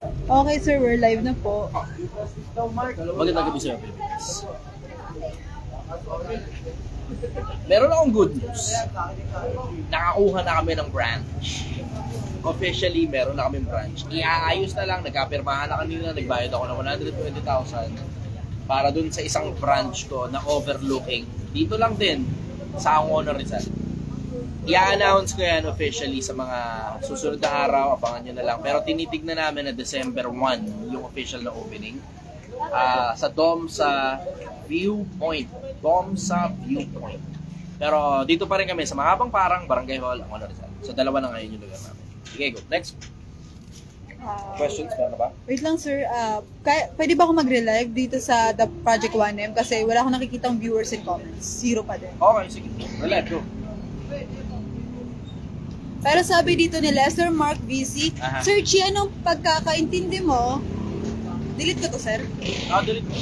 Okay, sir, we're live na po. Magandang gabi sa'yo, Pilipinas. Meron akong good news. Nakakuha na kami ng branch. Officially, meron na kaming branch. Iaayos na lang, nagkapirmahan na kanina, nagbayad ako ng 120,000 para dun sa isang branch ko na overlooking. Dito lang din, sa Angono Rizal. I-announce ko yan officially sa mga susunod na araw, abangan nyo na lang. Pero tinitignan namin na December 1 yung official na opening. Sa Domsa Viewpoint. Domsa Viewpoint. Pero dito pa rin kami sa Mahabang Parang, Barangay Hall, Angono Rizal. So dalawa na ngayon yung lugar namin. Okay, go. Next. Questions? Meron ba? Wait lang, sir. Pwede ba ako mag-relive dito sa The Project 1M? Kasi wala akong nakikitang viewers and comments. Zero pa din. Okay, sige. Relive, go. Pero sabi dito ni Lester Mark VC, Sir Chi, anong pagkakaintindi mo? Delete ko to, sir. Delete ko.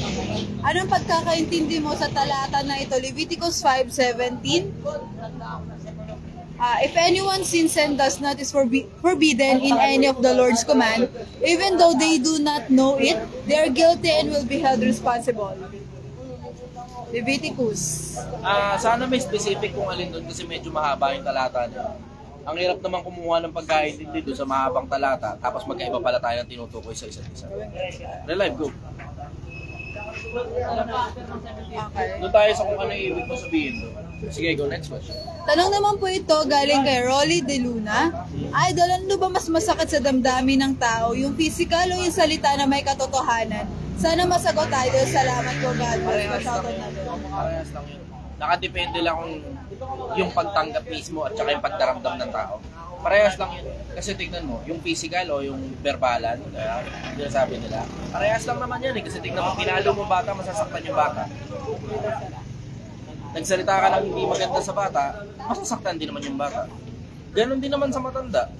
Anong pagkakaintindi mo sa talata na ito? Leviticus 5:17? If anyone sins and does not is forbidden in any of the Lord's command, even though they do not know it, they are guilty and will be held responsible. Leviticus. Sana may specific kung alin doon kasi medyo mahaba yung talata niya. Ang hirap naman kumuha ng pagkaintindi doon sa mahabang talata, tapos magkaiba pala tayo ng tinutukoy sa isa't isa. Relive, go. Okay. Doon tayo sa kung ano yung ibig mo sabihin doon. Sige, go. Next question. Tanong naman po ito galing kay Rolly De Luna. Idol, ano ba mas masakit sa damdamin ng tao? Yung physical o yung salita na may katotohanan? Sana masagot, Idol. Salamat po, God. Parehas lang yun. Nakadepende lang kung yung pagtanggap mismo at saka yung pagdaramdam ng tao. Parehas lang yun. Kasi tignan mo, yung physical o yung verbalan, yung sabi nila, parehas lang naman yan eh. Kasi tignan mo, pinalo mo bata, masasaktan yung bata. Nagsalita ka ng hindi maganda sa bata, masasaktan din naman yung bata. Ganon din naman sa matanda.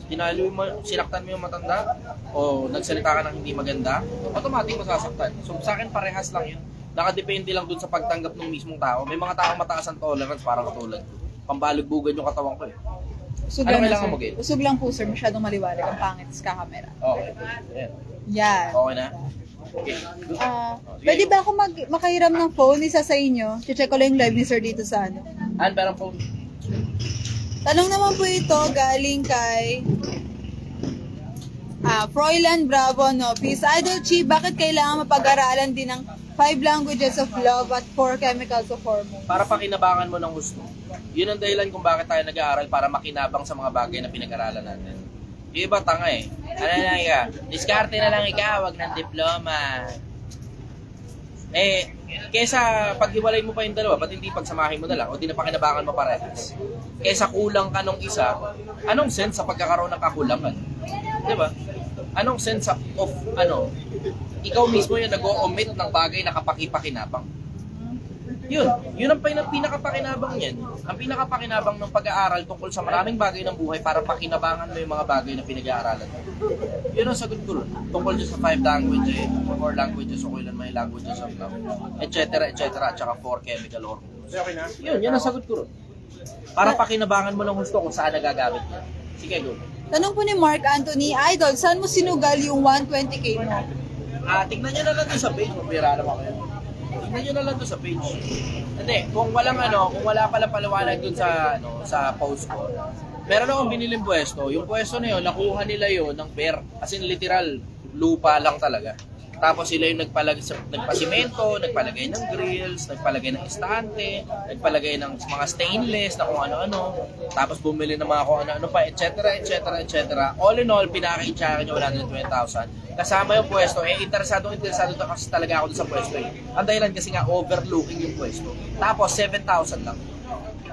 Sinaktan mo yung matanda o nagsalita ka ng hindi maganda, automatic masasaktan. So sa akin parehas lang yun. Nakadepende lang dun sa pagtanggap ng mismong tao. May mga taong mataas ang tolerance para katulad ko. Pambalugbugan yung katawan ko eh. Usog ano lang, kailangan sir. mo, Gail? Usog lang po, sir. Masyadong maliwanag ang pangit sa camera. Okay. Yan. Okay na? Okay. Pwede ba ako makahiram ng phone? Isa sa inyo? Check ko lang yung live ni sir dito sa ano. Parang phone. Tanong naman po ito galing kay Froilan Bravo, no? Peace. Idol Chi, bakit kailangan mapag-aralan din ng 5 languages of love at 4 chemicals of hormones? Para pakinabangan mo ng gusto. Yun ang dahilan kung bakit tayo nag-aaral, para makinabang sa mga bagay na pinag-aralan natin. Yung iba tanga eh. Ano lang ka? Diskarte na lang ikaw, wag ng diploma. Kesa paghiwalay mo pa yung dalawa, ba't hindi pagsamahin mo na lang o di na pakinabangan mo parehas? Kesa kulang ka nung isa, anong sense sa pagkakaroon ng kakulangan? Diba? Anong sense of ikaw mismo yung nag-o-omit ng bagay na kapaki-pakinabang. Yun ang pinakapakinabang yan. Ang pinakapakinabang ng pag-aaral tungkol sa maraming bagay ng buhay para pakinabangan mo yung mga bagay na pinag-aaralan mo. Yun ang sagot ko ron. Tungkol dyan sa 5 languages, 4 languages, o kailan may languages of love, etc., at saka 4 chemical hormones. Yun ang sagot ko ron. Para pakinabangan mo ng gusto kung saan nagagamit mo. Sige, go. Tanong po ni Mark Anthony, Idol, saan mo sinugal yung 120k mo? Tignan nyo na lang doon sa page. Mabira naman kayo. Tignan nyo na lang doon sa page. Hindi, kung wala pala paliwanag doon sa post ko, meron akong biniling pwesto. Yung pwesto na yun, nakuha nila yun ng pair. As in literal, lupa lang talaga. Tapos sila yung nagpasimento, nagpalagay ng grills, nagpalagay ng estante, nagpalagay ng mga stainless na kung ano-ano. Tapos bumili ng mga kung ano-ano pa, etc. All in all, pinaka-itsakan nyo 120,000. Kasama yung pwesto, interesado na kasi talaga ako sa pwesto eh. Ang dahilan kasi nga overlooking yung pwesto. Tapos 7,000 lang.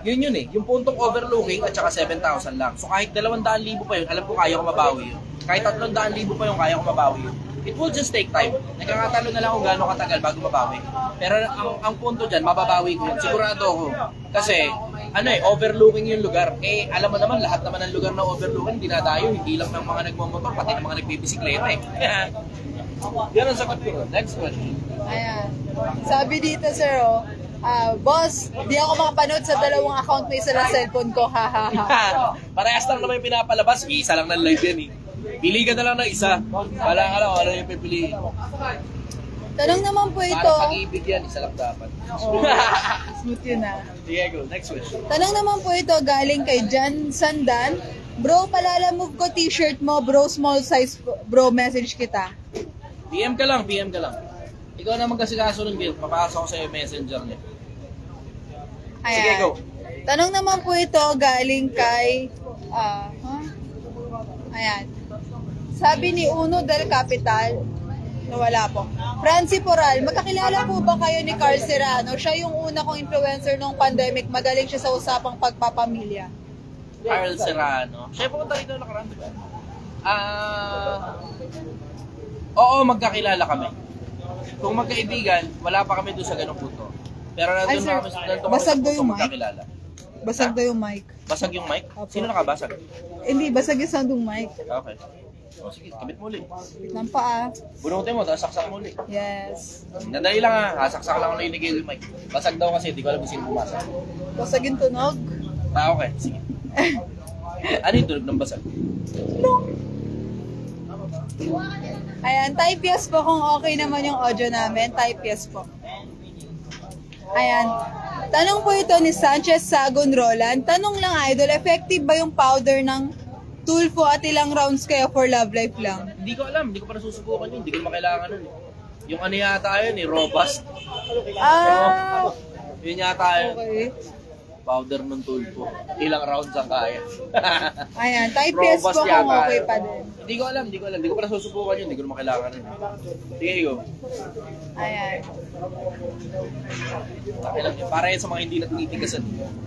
Yun eh, yung puntong overlooking at saka 7,000 lang. So kahit 200,000 pa yun, alam ko kaya ko mabawi yun. Kahit 300,000 pa yun, kaya ko mabawi yun. It will just take time. Nagkakatalo na lang kung gaano katagal bago mabawi. Pero ang punto dyan, mababawi ko yun. Sigurado ako. Kasi, overlooking yung lugar. Alam mo naman, lahat naman ng lugar na overlooking, dinadayo, hindi lang ng mga nagmamotor, pati ng mga nagbibisikleta eh. Yan ang sagot ko. Next question. Ayan. Sabi dito, sir, boss, di ako makapanood sa dalawang account, may isa lang cellphone ko, ha. Parehas lang naman yung pinapalabas, isa lang ng live yan eh. Pili ka na lang ng isa. Wala ka lang, ano yung pipiliin mo. Tanong naman po ito. Para pag-ibig yan, isa lang dapat. Oh, smooth yun ah. Sige, go. Next question. Tanong naman po ito galing kay Jan Sandan. Bro, palalamove ko t-shirt mo, bro, small size, bro, message kita. PM ka lang, PM ka lang. Ikaw naman kasi kaso ng guild, papasok ko sa iyo messenger niya. Ayan. Sige, go. Tanong naman po ito galing kay, ayan. Sabi ni Uno del Capital, nawala po. Francie Poral, magkakilala po ba kayo ni Carl Serrano? Siya yung una kong influencer nung pandemic, magaling siya sa usapang pagpapamilya. Carl Serrano. Siya pumunta rito nakaraan, di ba? Oo, magkakilala kami. Kung magkaibigan, wala pa kami doon sa ganung punto. Pero nandun na kami sa basag daw yung mic? magkakilala. Basag daw yung mic. Basag yung mic? Opo. Sino nakabasag? Hindi, basag yung sound ng mic. Okay. O sige, kabit mo ulit. Ng paa. Bunutin mo, tapos saksak mo ulit. Yes. Nadali lang ha, saksak lang ako na inigay yung mic. Basag daw kasi, di ko alam kung sino pumasag. Basag yung tunog. Okay, sige. Ano yung tunog ng basag? Ayan, type yes po kung okay naman yung audio namin. Type yes po. Ayan. Tanong po ito ni Sanchez Sagon Roland. Tanong lang, idol, effective ba yung powder ng Tulfo at ilang rounds kaya for love life lang? Hindi ko alam, hindi ko pa nasusubukan yun. Hindi ko makailangan nun. Yung ano yata yun, robust. Ah, Yun yata yun. okay. Powder ng tulpo. Ilang rounds ang kaya. Ayan, type yes po Robust kung yata okay yun. pa din. Hindi ko alam. Hindi ko pa nasusubukan yun. Hindi ko na makailangan nun. Sige, go. Ayan. Takilang yun. Para yan sa mga hindi natinitigasan.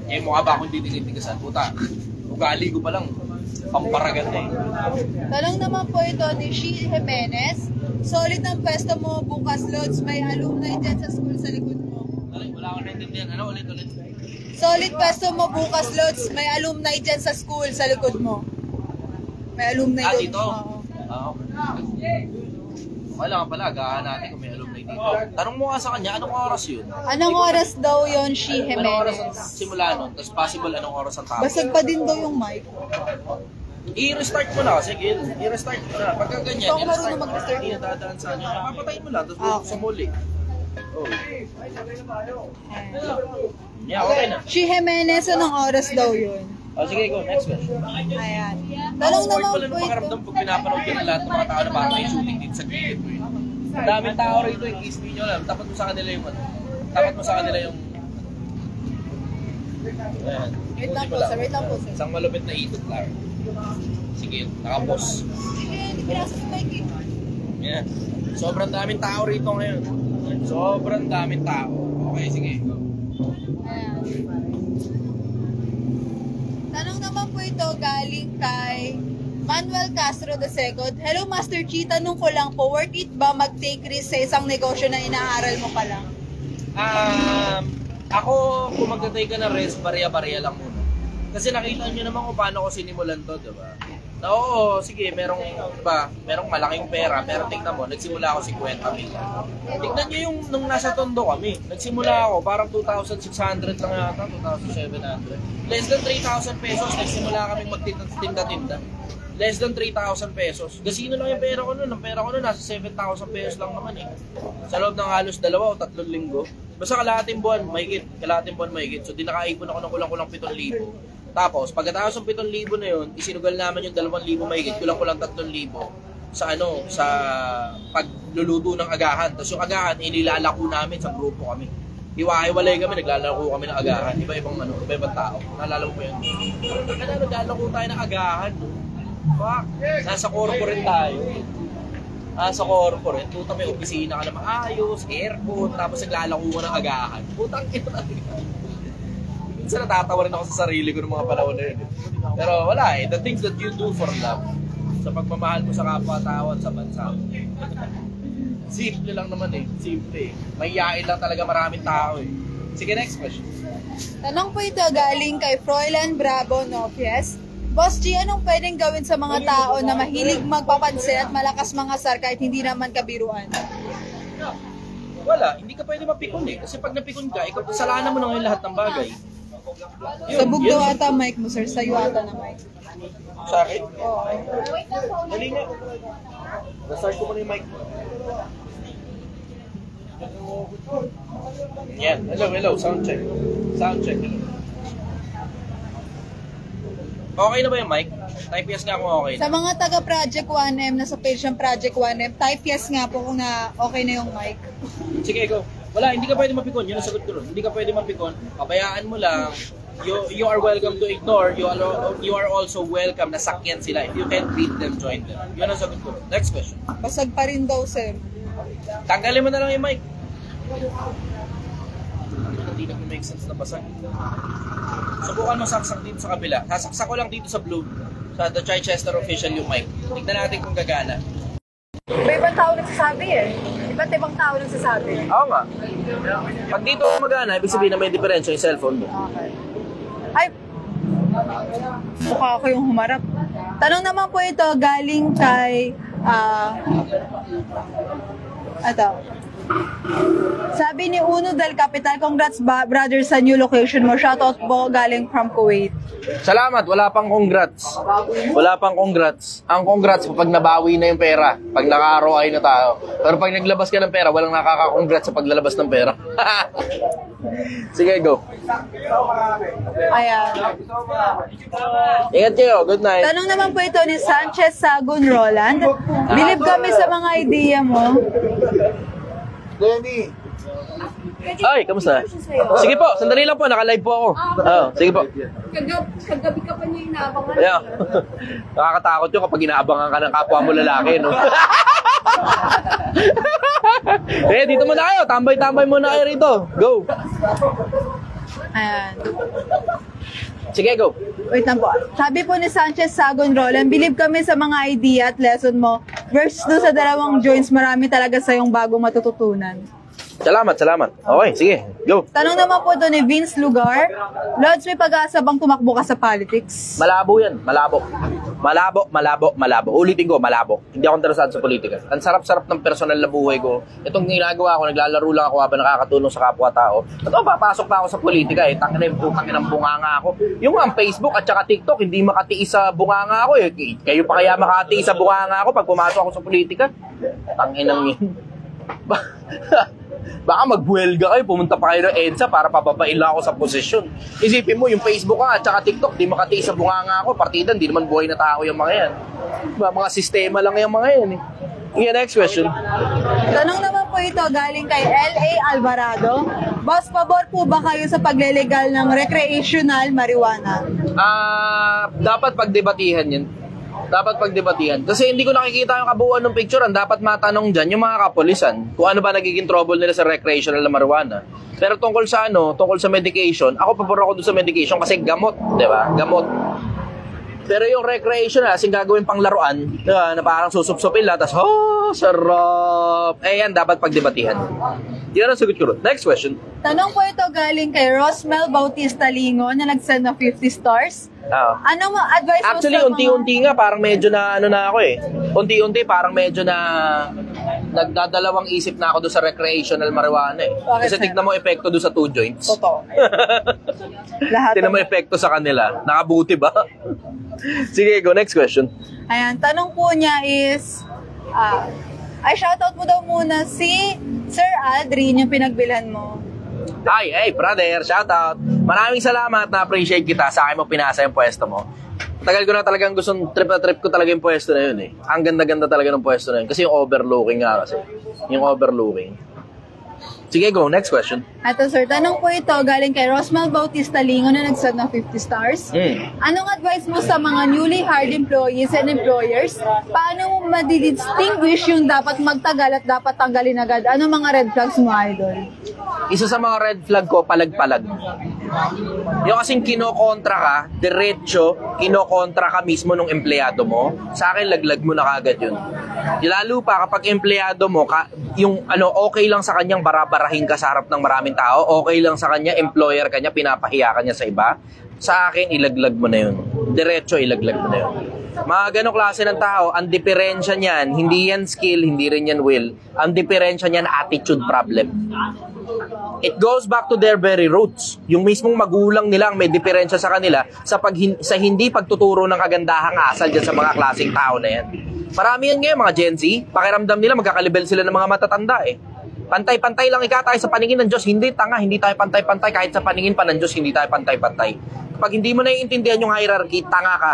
Eh, mukha ba akong hindi tinitigasan? Puta, ugali ko pa lang. Pamparagan na eh. Tanong naman po ito ni Shi Jimenez. Solid ang pwesto mo bukas, Lods. May alumni dyan sa school sa likod mo. Wala akong naintindihan. Ano ulit? Solid pwesto mo bukas, Lods. May alumni dyan sa school sa likod mo. May alumni doon. Dito? Oo. Okay. Wala ka pala. Agahan natin kung may alumni dito. Tanong mo nga sa kanya, anong oras yun? Anong oras daw yon Shi Anong oras ang Jimenez? simula nun? Tapos possible anong oras ang tapos? Basag pa din daw yung mic. I-restart mo na kasi Gil. I-restart mo na. Pagka ganyan, Ikaw marunong mag-restart? Hindi dadaan sa kanya. Papatayin mo lang. Tapos Ah, bubuksan mo ulit. Oh. Ayan. Yeah, okay na. Shi Jimenez, anong oras daw yun? O sige, go. Next question. Ayan. Tanong Awkward naman pala po ng pakiramdam ito. pag pinapanood ko ng lahat ng mga tao na parang may shooting dito sa gilid mo. Ang daming tao rito yung kiss nyo lang. Tapat mo sa kanila yung ano. Tapat mo sa kanila yung... Ayan. Wait lang Ikutin po, mo sir. Wait lang po, sir. Isang malupit na ikot lang. Sige, nakapos. Sige, hindi pinasok yung mic eh. Yan. Sobrang daming tao rito ngayon. Sobrang daming tao. Okay, sige. Ayan. Tanong naman po ito galing kay Manuel Castro II. Hello Master Chi, tanong ko lang po, worth it ba mag-take risk sa isang negosyo na inaaral mo pa lang? Ako, kung magtatay ka ng rest, barya-barya lang muna. Kasi nakita nyo naman kung paano ko sinimulan to, diba? Na oo, sige, merong malaking pera, pero tignan mo, nagsimula ako 50 million. Tignan nyo yung nung nasa Tondo kami. Nagsimula ako, parang 2,600 lang yata, 2,700. Less than 3,000 pesos, nagsimula kami magtinda-tinda. Less than 3,000 pesos. Gasino lang yung pera ko nun. Ang pera ko nun, nasa 7,000 pesos lang naman eh. Sa loob ng halos 2 o 3 linggo. Basta kalahating buwan, mahigit. So, dinakaipon ako ng kulang-kulang 7,000. Tapos, pagkatapos ng 7,000 na yun, isinugal namin yung 2,000 mahigit, kulang-kulang 3,000 sa pagluluto ng agahan. Tapos yung agahan, inilalako namin sa grupo kami. Hiwa-hiwalay kami, naglalako kami ng agahan. Iba-ibang tao. Naalala mo ba yun? Kaya naglalako tayo ng agahan. Fuck. Nasa corporate tayo. Nasa corporate. Puta, may opisina ka na maayos, aircon, tapos naglalako mo ng agahan. Putang ito talaga. Minsan natatawa rin ako sa sarili ko ng mga panahon na yun. Pero wala eh. The things that you do for love. Sa pagmamahal mo sa kapwa-tao at sa bansa. Simple lang naman eh. Simple eh. Mahihain lang talaga maraming tao eh. Sige, next question. Tanong po ito galing kay Froilan Bravo Nopies. Boss G, anong pwedeng gawin sa mga tao na mahilig magpapansin at malakas mga sar kahit hindi naman kabiruan? Wala. Hindi ka pwede mapikon eh. Kasi pag napikon ka, ikaw kasalanan mo na ngayon lahat ng bagay. Sabog daw ata mic mo, sir. Sa'yo ata na mic. Sa akin? Oo. Dali nga. Restart ko muna yung mic. Yan. Hello. Sound check. Hello. Okay na ba yung mic? Type yes nga kung okay na. Sa mga taga Project 1M, nasa page ng Project 1M, type yes nga po kung na okay na yung mic. Sige, go. Wala, hindi ka pwede mapikon. Yun ang sagot ko ron. Hindi ka pwede mapikon. Pabayaan mo lang. You are welcome to ignore. You are also welcome na sakyan sila. If you can't beat them, join them. Yun ang sagot ko ron. Next question. Basag pa rin daw, sir. Tanggalin mo na lang yung mic. Hindi nag-make sense na basag. Subukan mo saksak dito sa kabila. Sasaksak ko lang dito sa blue. Sa The Chichester Official yung mic. Tignan natin kung gagana. Iba-ibang tao nagsasabi eh. Iba't ibang tao nagsasabi. Oo nga. Pag dito magana, ibig sabihin na may diferensya yung cellphone mo. Okay. Ay! Mukha ako yung humarap. Tanong naman po ito galing kay... Sabi ni Uno del Capital, congrats brother sa new location mo. Shoutout po galing from Kuwait. Salamat, wala pang congrats. Ang congrats pag nabawi na yung pera, pag naka-ROI na tayo. Pero pag naglabas ka ng pera, walang nakaka-congrats sa paglalabas ng pera. Sige, go. Ayan. Ingat kayo, good night. Tanong naman po ito ni Sanchez Sagun Roland. Believe kami sa mga idea mo. Lenny! Ay, kamusta? Sige po, sandali lang po, naka-live po ako. Sige po. Kagabi ka pa niya inaabangan. Yeah. Nakakatakot yun kapag inaabangan ka ng kapwa mo lalaki, no? Dito muna kayo. Tambay-tambay muna kayo rito. Go. Ayan. Sige, go. Wait lang po. Sabi po ni Sanchez Sagon Roland, believe kami sa mga idea at lesson mo. Versus doon sa dalawang joints, marami talaga sa yung bagong matututunan. Salamat. Okay, sige. Go. Tanong naman po doon ni Vince Lugar, Lods, may pag-asa bang tumakbo ka sa politics? Malabo yan. Malabo. Ulitin ko, malabo. Hindi ako interesado sa politika. Ang sarap-sarap ng personal na buhay ko. Itong ginagawa ko, naglalaro lang ako habang nakakatulong sa kapwa-tao. At papasok pa ako sa politika eh. Tangina yung putang inang bunganga ako. Yung ang Facebook at saka TikTok, hindi makatiis sa bunganga ako eh. Kayo pa kaya makatiis sa bunganga ako pag pumasok ako sa politika? Tanginang yun. Baka magbuelga kayo, pumunta pa kayo ng EDSA para papabain lang ako sa posisyon. Isipin mo, yung Facebook at saka TikTok, di makatiis sa bunganga ako, partida, hindi naman buhay na tao yung mga yan. Mga sistema lang yung mga yan eh. Yeah, next question. Tanong naman po ito galing kay L.A. Alvarado. Boss, pabor po ba kayo sa paglelegal ng recreational marijuana? Dapat pagdebatihan yan. Kasi hindi ko nakikita yung kabuuan ng picture. Ang dapat matanong dyan, yung mga kapulisan, kung ano ba nagiging trouble nila sa recreational na marijuana. Pero tungkol sa medication, ako pabor ako doon sa medication kasi gamot, di ba? Gamot. Pero yung recreational, asing gagawin pang laruan, na parang susupsupin lang, tapos, sarap. Yan, dapat pagdebatihan. Yan ang sagot ko ron. Next question. Tanong po ito galing kay Rosmel Bautista Lingo na nag-send ng 50 stars. Anong advice mo Actually, sa mga... unti-unti nga, parang medyo na ako eh. Unti-unti, parang medyo na nagdadalawang isip na ako doon sa recreational marijuana eh. Bakit, Kasi sir? tignan mo epekto doon sa 2 joints. Totoo. Lahat. Tignan mo epekto sa kanila. Nakabuti ba? Sige, go. Next question. Ayan, tanong po niya is... shoutout mo daw muna si Sir Aldrin, yung pinagbilhan mo. Hey, brother, shout out. Maraming salamat, na-appreciate kita. Sa akin mo pinasa yung pwesto mo. Tagal ko na talagang trip ko talaga yung pwesto na yun eh. Ang ganda-ganda talaga ng pwesto na yun. Kasi yung overlooking nga kasi. Yung overlooking. Sige, go. Next question. Ato sir, tanong po ito galing kay Rosmel Bautista Lingo na nag-send ng 50 stars. Anong advice mo sa mga newly hired employees and employers? Paano mo madidistinguish yung dapat magtagal at dapat tanggalin agad? Anong mga red flags mo, idol? Isa sa mga red flag ko, palag-palag. Yung kasing kinokontra ka, diretso, kinokontra ka mismo ng empleyado mo, sa akin laglag mo na kagad yun. Lalo pa kapag empleyado mo, okay lang sa kanyang barabarahin ka sa harap ng maraming tao, okay lang sa kanya, employer kanya, pinapahiya ka niya sa iba, sa akin, ilaglag mo na yun. Diretso, ilaglag mo na yun. Mga ganong klase ng tao, ang diferensya niyan, hindi yan skill, hindi rin yan will. Ang diferensya niyan, attitude problem. It goes back to their very roots. Yung mismong magulang nila ang may diferensya sa kanila sa hindi pagtuturo ng kagandahang asal dyan sa mga klaseng tao na yan. Marami yan ngayon, mga Gen Z. Pakiramdam nila, magkakalibel sila ng mga matatanda eh. Pantay-pantay lang tayo sa paningin ng Diyos. Hindi, tanga, hindi tayo pantay-pantay. Kahit sa paningin pa ng Diyos, hindi tayo pantay-pantay. Kapag hindi mo naiintindihan yung hierarchy, tanga ka.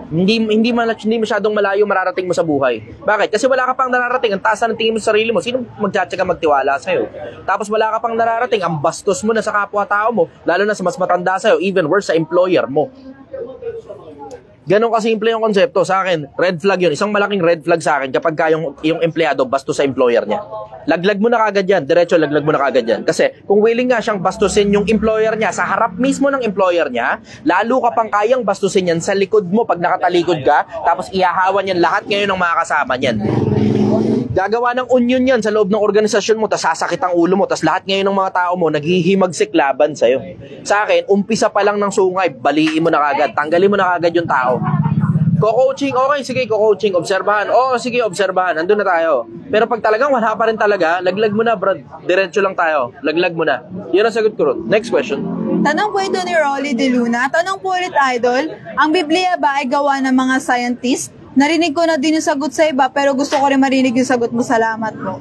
Hindi masyadong malayo mararating mo sa buhay. Bakit? Kasi wala ka pang nararating. Ang taas na ng tingin mo sa sarili mo. Sino magtsatsaga magtiwala sa'yo? Tapos wala ka pang nararating. Ang bastos mo na sa kapwa-tao mo. Lalo na sa mas matanda sa'yo. Even worse, sa employer mo. Ganon kasimple yung konsepto. Sa akin, red flag yun. Isang malaking red flag sa akin kapag yung empleyado bastos sa employer niya. Laglag mo na kagad yan. Diretso, laglag mo na kagad yan. Kasi kung willing nga siyang bastusin yung employer niya sa harap mismo ng employer niya, lalo ka pang kayang bastusin yan sa likod mo pag nakatalikod ka, tapos ihahawan yan lahat ngayon ng mga kasama niyan. Gagawa ng union yan sa loob ng organisasyon mo, tas sasakit ang ulo mo, tas lahat ngayon ng mga tao mo naghihimagsik laban sa'yo. Sa akin, umpisa pa lang ng sungay, baliin mo na kagad, tanggalin mo na kagad yung tao. Co-coaching, okay, sige, co-coaching, obserbahan. Oo, sige, obserbahan, andun na tayo. Pero pag talagang wala pa rin talaga, laglag mo na, brad. Diretso lang tayo, laglag mo na. Yun ang sagot ko ron. Next question. Tanong po ito ni Rolly De Luna. Tanong po ulit, Idol, ang Biblia ba ay gawa ng mga scientist? Narinig ko na din yung sagot sa iba, pero gusto ko rin marinig yung sagot mo. Salamat po.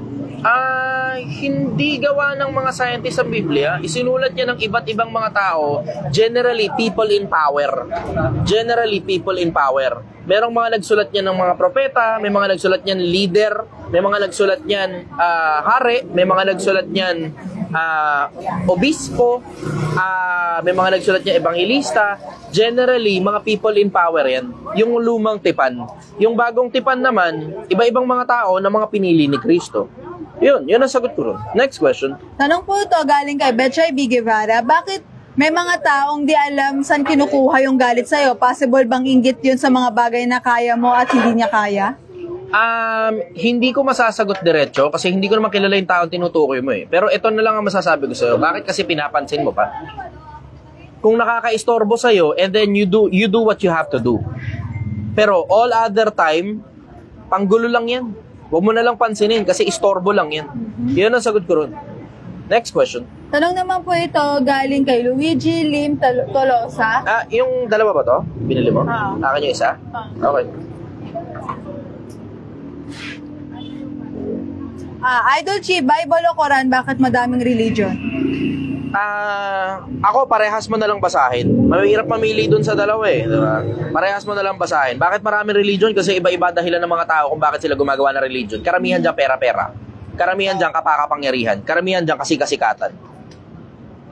Hindi gawa ng mga scientists ang Biblia. Isinulat niya ng iba't ibang mga tao, generally people in power. Generally people in power. Merong mga nagsulat niyan ng mga propeta, may mga nagsulat niyan leader, may mga nagsulat niyan hari, may mga nagsulat niyan obispo, may mga nagsulat niya ebangelista. Generally, mga people in power yan. Yung lumang tipan. Yung bagong tipan naman, iba-ibang mga tao na mga pinili ni Kristo. Yun ang sagot ko ron. Next question. Tanong po ito galing kay Betchay B. Guevara. Bakit may mga taong di alam saan kinukuha yung galit sa'yo? Possible bang inggit yun sa mga bagay na kaya mo at hindi niya kaya? Hindi ko masasagot diretso kasi hindi ko naman kilala yung taong tinutukoy mo eh. Pero ito na lang ang masasabi ko sa'yo. Bakit kasi pinapansin mo pa? Kung nakaka-istorbo sa'yo and then you do what you have to do. Pero all other time, panggulo lang yan. Huwag mo na lang pansinin kasi istorbo lang yan. Yun ang sagot ko ron. Next question. Tanong naman po ito galing kay Luigi Lim Tolosa. Yung dalawa ba to? Binili mo? Akin yung isa? Okay. Idol Chi, Bible o Quran, bakit madaming religion? Ako, parehas mo na lang basahin. Mahirap mamili dun sa dalawa eh. Diba? Parehas mo na lang basahin. Bakit maraming religion? Kasi iba-iba dahilan ng mga tao kung bakit sila gumagawa ng religion. Karamihan dyan pera-pera. Karamihan dyan kapakapangyarihan. Karamihan dyan kasi-kasikatan.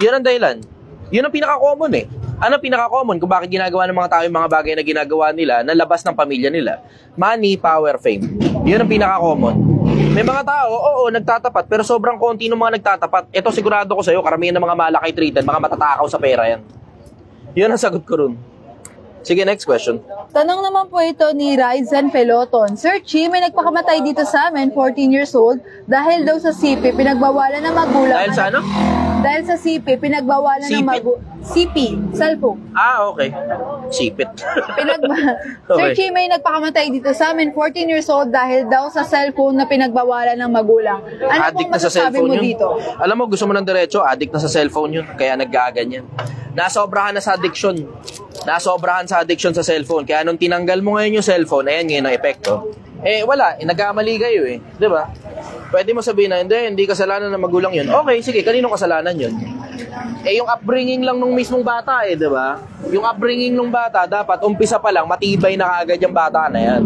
Yun ang dahilan. Yun ang pinaka-common eh. Ano pinaka-common kung bakit ginagawa ng mga tao yung mga bagay na ginagawa nila na labas ng pamilya nila? Money, power, fame. Yun ang pinaka-common. May mga tao, oo, nagtatapat, pero sobrang konti ng mga nagtatapat. Ito sigurado ko sa'yo, karamihan ng mga malakay treated, mga matatakaw sa pera yan. Yun ang sagot ko ron. Sige, next question. Tanong naman po ito ni Ryzen Peloton. Sir Chi, may nagpakamatay dito sa amin, 14 years old, dahil daw sa CP, pinagbawalan ng magulang. Dahil sa ano? Dahil sa CP, pinagbawalan ng magulang. CP, cellphone. Okay. Sipit. Sir Chi, may nagpakamatay dito sa amin, 14 years old, dahil daw sa cellphone na pinagbawalan ng magulang. Ano Addict pong na sa masasabi cellphone mo yun. dito? Alam mo, gusto mo ng diretso, addict na sa cellphone yun. Kaya naggaganyan. Nasobrahan na sa addiction. Nasobrahan sa addiction sa cellphone. Kaya nung tinanggal mo ngayon yung cellphone, ayan ngayon ang epekto. Wala. Nagkamali kayo eh. Diba? Pwede mo sabihin na, hindi kasalanan ng magulang yun. Okay, sige, kaninong kasalanan yun? Yung upbringing lang nung mismong bata diba? Yung upbringing nung bata, dapat umpisa pa lang, matibay na kagad yung bata na yan.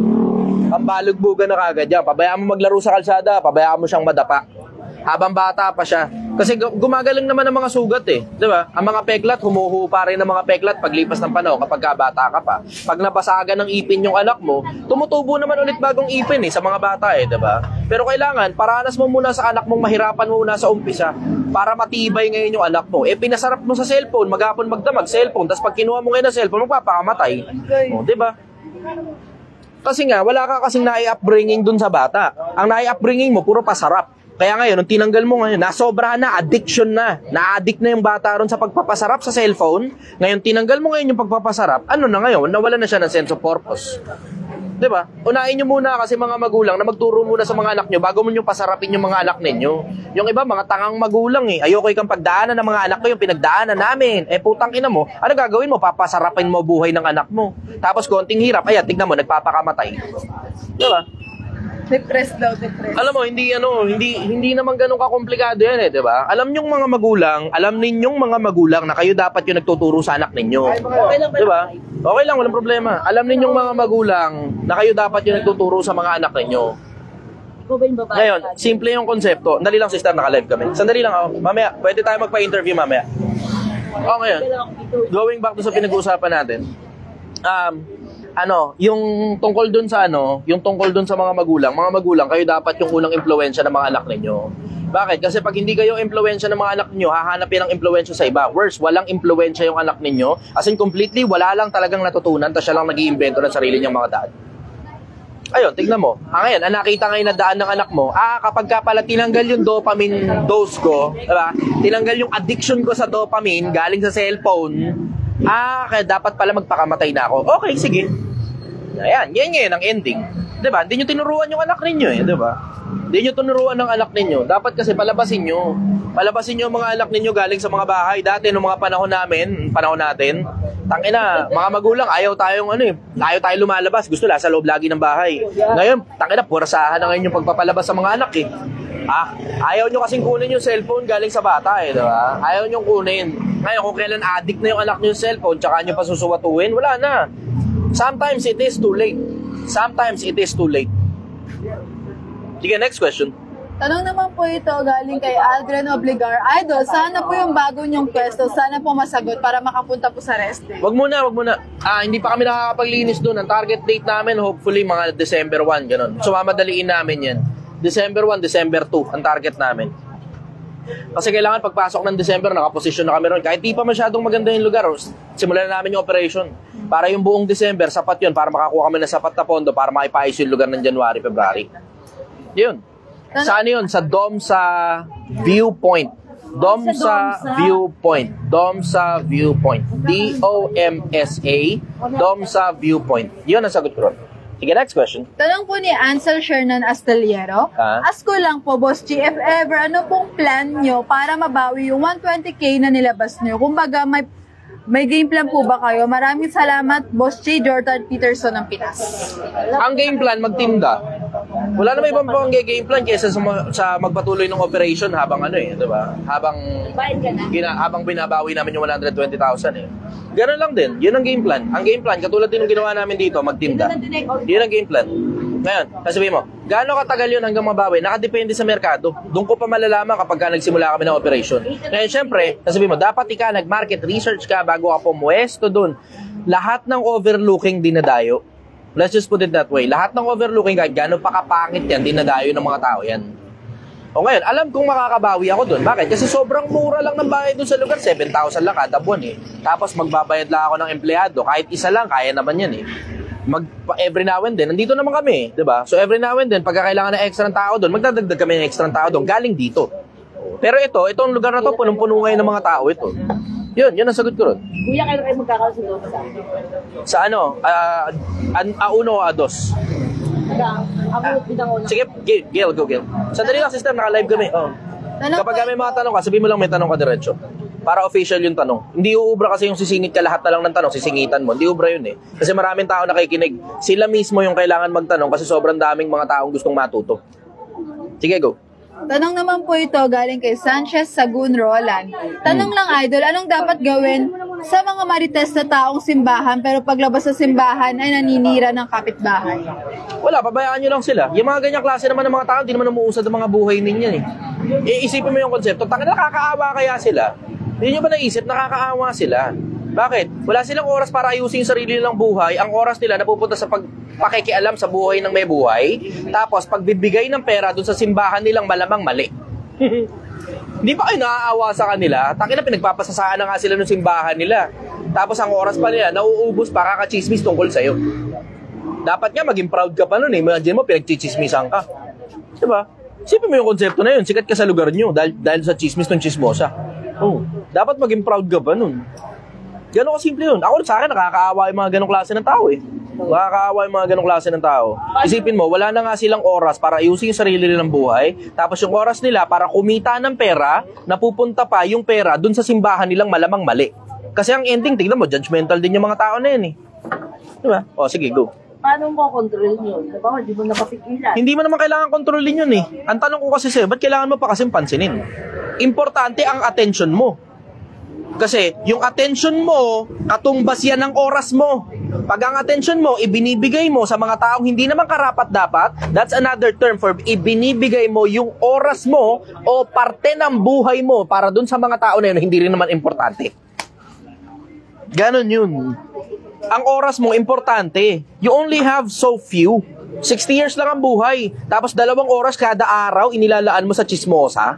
Pambalugbugan na kagad yan. Pabayaan mo maglaro sa kalsada, pabayaan mo siyang madapa. Habang bata pa siya. Kasi gumagaling naman ang mga sugat diba? Ang mga peklat, humuhupa rin ng mga peklat paglipas ng panahon kapag bata ka pa. Pag nabasagan ng ipin yung anak mo, tumutubo naman ulit bagong ipin sa mga bata diba? Pero kailangan, paranas mo muna sa anak mong mahirapan muna sa umpisa para matibay ngayon yung anak mo. Pinasarap mo sa cellphone, maghapon magdamag, cellphone, tapos pag kinuha mo ngayon ng cellphone, magpapakamatay. Diba? Kasi nga, wala ka kasing nai-upbringing dun sa bata. Ang nai-upbringing mo, puro pasarap. Kaya ngayon, nung tinanggal mo ngayon, nasobrahan na, addiction na. Na-addict na yung bata ron sa pagpapasarap sa cellphone. Ngayon, tinanggal mo ngayon yung pagpapasarap. Ano na ngayon? Nawala na siya ng sense of purpose. Diba? Unahin nyo muna kasi mga magulang na magturo muna sa mga anak nyo bago mo nyo pasarapin yung mga anak ninyo. Yung iba, mga tangang magulang eh. Ayoko ikang pagdaanan ng mga anak ko, yung pinagdaanan namin. Eh, putang ina mo, ano gagawin mo? Papasarapin mo buhay ng anak mo. Tapos konting hirap, ayan, tignan mo, nagpapakamatay. Diba? Depressed daw, depressed. Alam mo, hindi naman ganun kakomplikado yan eh, 'di ba? Alam ninyong mga magulang na kayo dapat yung nagtuturo sa anak ninyo. 'Di ba? Okay lang, walang problema. Alam ninyong mga magulang na kayo dapat yung nagtuturo sa mga anak ninyo. Ngayon, simple yung konsepto. Dali lang, sister, naka-live kami. Sandali lang ako. Mamaya, pwede tayo magpa-interview mamaya. Oh, ngayon, going back to sa pinag-uusapan natin. Yung tungkol dun sa mga magulang, kayo dapat yung unang impluwensya ng mga anak ninyo. Bakit? Kasi pag hindi kayo impluwensya ng mga anak ninyo, hahanapin ang impluwensya sa iba. Worse, walang impluwensya yung anak ninyo. As in, completely, wala lang talagang natutunan, tapos siya lang nag-iimbento ng sarili niyang mga daan. Ayun, tignan mo. Ngayon, nakita ngayon na daan ng anak mo, kapag ka pala tinanggal yung dopamine dose ko, diba? Tinanggal yung addiction ko sa dopamine galing sa cellphone, kaya dapat pala magpakamatay na ako. Okay, sige. Ayan, yan ang ending. Diba? Hindi nyo tinuruan yung anak ninyo eh, diba? Hindi nyo tinuruan ng anak ninyo. Dapat kasi palabasin nyo. Palabasin nyo ang mga anak ninyo galing sa mga bahay. Dati, nung mga panahon natin, tangina, mga magulang, ayaw tayo lumalabas. Gusto sa loob lagi ng bahay. Ngayon, tangina, purasahan na ngayon yung pagpapalabas sa mga anak eh. Ayaw nyo kasing kunin yung cellphone galing sa bata eh, diba? Ayaw nyo kunin. Ngayon, kung kailan addict na yung anak nyo yung cellphone, tsaka nyo pasusuwatuhin, wala na. Sometimes it is too late. Sige, next question. Tanong naman po ito galing kay Aldrin Obligar. Idol, sana po yung bago niyong pwesto, sana po masagot para makapunta po sa rest day. Wag muna. Hindi pa kami nakakapaglinis doon. Ang target date namin, hopefully, mga December 1, ganun. So, mamadaliin namin yan. December 1, December 2, ang target namin. Kasi kailangan pagpasok ng December, nakaposisyon na kami ron. Kahit di pa masyadong maganda yung lugar, simulan na namin yung operation. Para yung buong December, sapat yun, para makakuha kami ng sapat na pondo para makipayos yung lugar ng January, February. Yun. Saan yun? Sa Domsa Viewpoint. Domsa Viewpoint. D-O-M-S-A. Domsa Viewpoint. Yun ang sagot ko ron. Sige, next question. Tanong po ni Ansel Shernan Astillero. Ask ko lang po, Boss G, if ever, ano pong plan nyo para mabawi yung 120k na nilabas nyo? Kumbaga, may game plan po ba kayo? Maraming salamat, Boss G, Jordan Peterson ng Pinas. Ang game plan, magtinda. Wala naman ibang pang game plan kaysa sa magpatuloy ng operation habang diba? Habang binabawi namin yung 120,000 eh. Ganun lang din. Yun ang game plan. Ang game plan, katulad din ng ginawa namin dito, magtinda. Yun ang game plan. Ngayon, sasabihin mo, gaano katagal yun hanggang mabawi? Nakadepende sa merkado. Doon ko pa malalaman kapag nagsimula kami ng operation. Ngayon, syempre, sasabihin mo, dapat nag-market research ka bago ka pumuesto doon. Lahat ng overlooking dinadayo. Let's just put it that way. Lahat ng overlooking, kahit gaano pa kapangit yan, dinadayo ng mga tao yan. O ngayon, alam kong makakabawi ako doon. Bakit? Kasi sobrang mura lang ng bayad doon sa lugar. 7,000 lang kada buwan eh. Tapos magbabayad lang ako ng empleyado. Kahit isa lang, kaya naman yan eh. Every now and then, nandito naman kami, di ba? So every now and then, pagka kailangan ng extra tao doon, magdadagdag kami ng extra tao doon, galing dito. Pero itong lugar na to, punong-puno ngayon ng mga tao ito. Yun ang sagot ko ron. Kuya, kayo magkakasundo sa uno a dos. Sige, Gail, go Gail. Sandali lang, sister, naka-live kami. Kapag may mga tanong ka, sabihin mo lang may tanong ka diretso. Para official yung tanong. Hindi uubra kasi yung sisingit ka lahat na lang ng tanong, sisingitan mo. Hindi ubra yun eh. Kasi maraming tao nakikinig. Sila mismo yung kailangan magtanong kasi sobrang daming mga taong gustong matuto. Sige, go. Tanong naman po ito galing kay Sanchez Sagun Roland. Tanong lang, Idol, anong dapat gawin sa mga marites na taong simbahan pero paglabas sa simbahan ay naninira ng kapitbahay? Wala, pabayaan nyo lang sila. Yung mga ganyang klase naman ng mga tao, hindi naman umuusad ang mga buhay ninyo eh. Iisipin mo yung konsepto, nakakaawa kaya sila? Hindi nyo ba naisip, nakakaawa sila? Bakit? Wala silang oras para ayusin yung sarili nilang buhay. Ang oras nila napupunta sa pakikialam sa buhay ng may buhay. Tapos, pagbibigay ng pera dun sa simbahan nilang malamang mali. Hindi ba kayo naaawa sa kanila? Takina, pinagpapasasaan na nga sila ng simbahan nila. Tapos, ang oras pa nila, nauubos pa kakachismis tungkol sa'yo. Dapat nga, maging proud ka pa nun eh. Imagine mo, pinagchichismisan ka. Diba? Sipin mo yung konsepto na yun. Sikat ka sa lugar nyo dahil sa chismis ng chismosa. Dapat maging proud ka pa nun. Gano'n ka simple yun. Ako sa akin, nakakaawa yung mga gano'ng klase ng tao eh. Makakaawa yung mga ganong klase ng tao. Isipin mo, wala na nga silang oras para ayusin yung sarili nilang buhay. Tapos yung oras nila para kumita ng pera, napupunta pa yung pera dun sa simbahan nilang malamang mali. Kasi ang ending, tignan mo, judgmental din yung mga tao na yun eh. Diba? O, sige, go. Paano mo kontrol yun? Diba, hindi mo napapigilan. Hindi mo naman kailangan kontrolin yun eh. Ang tanong ko kasi sa'yo, ba't kailangan mo pa kasing pansinin? Importante ang attention mo. Kasi yung attention mo, katumbas yan ng oras mo. Pag ang attention mo, ibinibigay mo sa mga taong hindi naman karapat-dapat, that's another term for ibinibigay mo yung oras mo o parte ng buhay mo para dun sa mga tao na yun, hindi rin naman importante. Ganon yun. Ang oras mo, importante. You only have so few. 60 years lang ang buhay. Tapos 2 oras kada araw, inilalaan mo sa chismosa.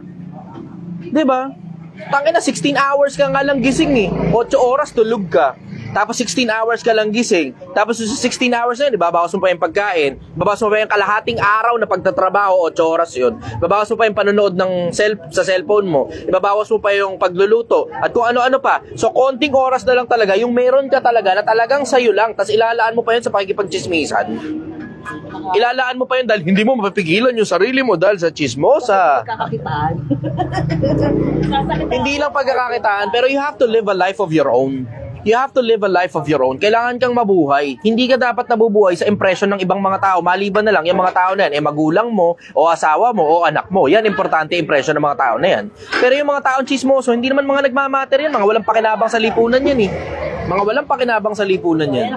Diba? Tangina, 16 hours ka nga lang gising eh. 8 oras tulog ka. Tapos 16 hours ka lang gising. Tapos sa 16 hours na yun, ibabawas mo pa yung pagkain. Ibabawas mo pa yung kalahating araw na pagtatrabaho, 8 oras yun. Ibabawas mo pa yung panonood ng sa cellphone mo. Ibabawas mo pa yung pagluluto. At kung ano-ano pa. So, konting oras na lang talaga, yung meron ka talaga na talagang sa'yo lang. Tapos ilalaan mo pa yun sa pakikipagchismisan. Ilalaan mo pa yun dahil hindi mo mapapigilan yung sarili mo dahil sa chismosa. Kakakitaan. Hindi lang pagkakakitaan, pero you have to live a life of your own. You have to live a life of your own. Kailangan kang mabuhay. Hindi ka dapat nabubuhay sa impression ng ibang mga tao. Maliban na lang, yung mga tao na yan, magulang mo, o asawa mo, o anak mo. Yan, importante impression ng mga tao na yan. Pero yung mga taong chismoso, hindi naman mga nagmamatter yan. Mga walang pakinabang sa lipunan yan eh. Mga walang pakinabang sa lipunan yan.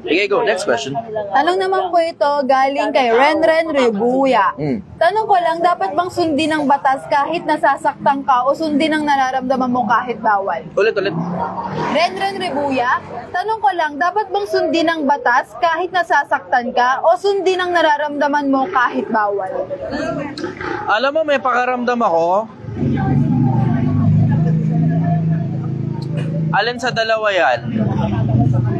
Okay, go. Next question. Tanong naman po ito galing kay Renren Rebuya. Tanong ko lang, dapat bang sundin ang batas kahit nasasaktan ka o sundin ang nararamdaman mo kahit bawal? Ulit. Renren Rebuya, tanong ko lang, dapat bang sundin ang batas kahit nasasaktan ka o sundin ang nararamdaman mo kahit bawal? Alam mo, may pakaramdam ako. Alin sa dalawa yan?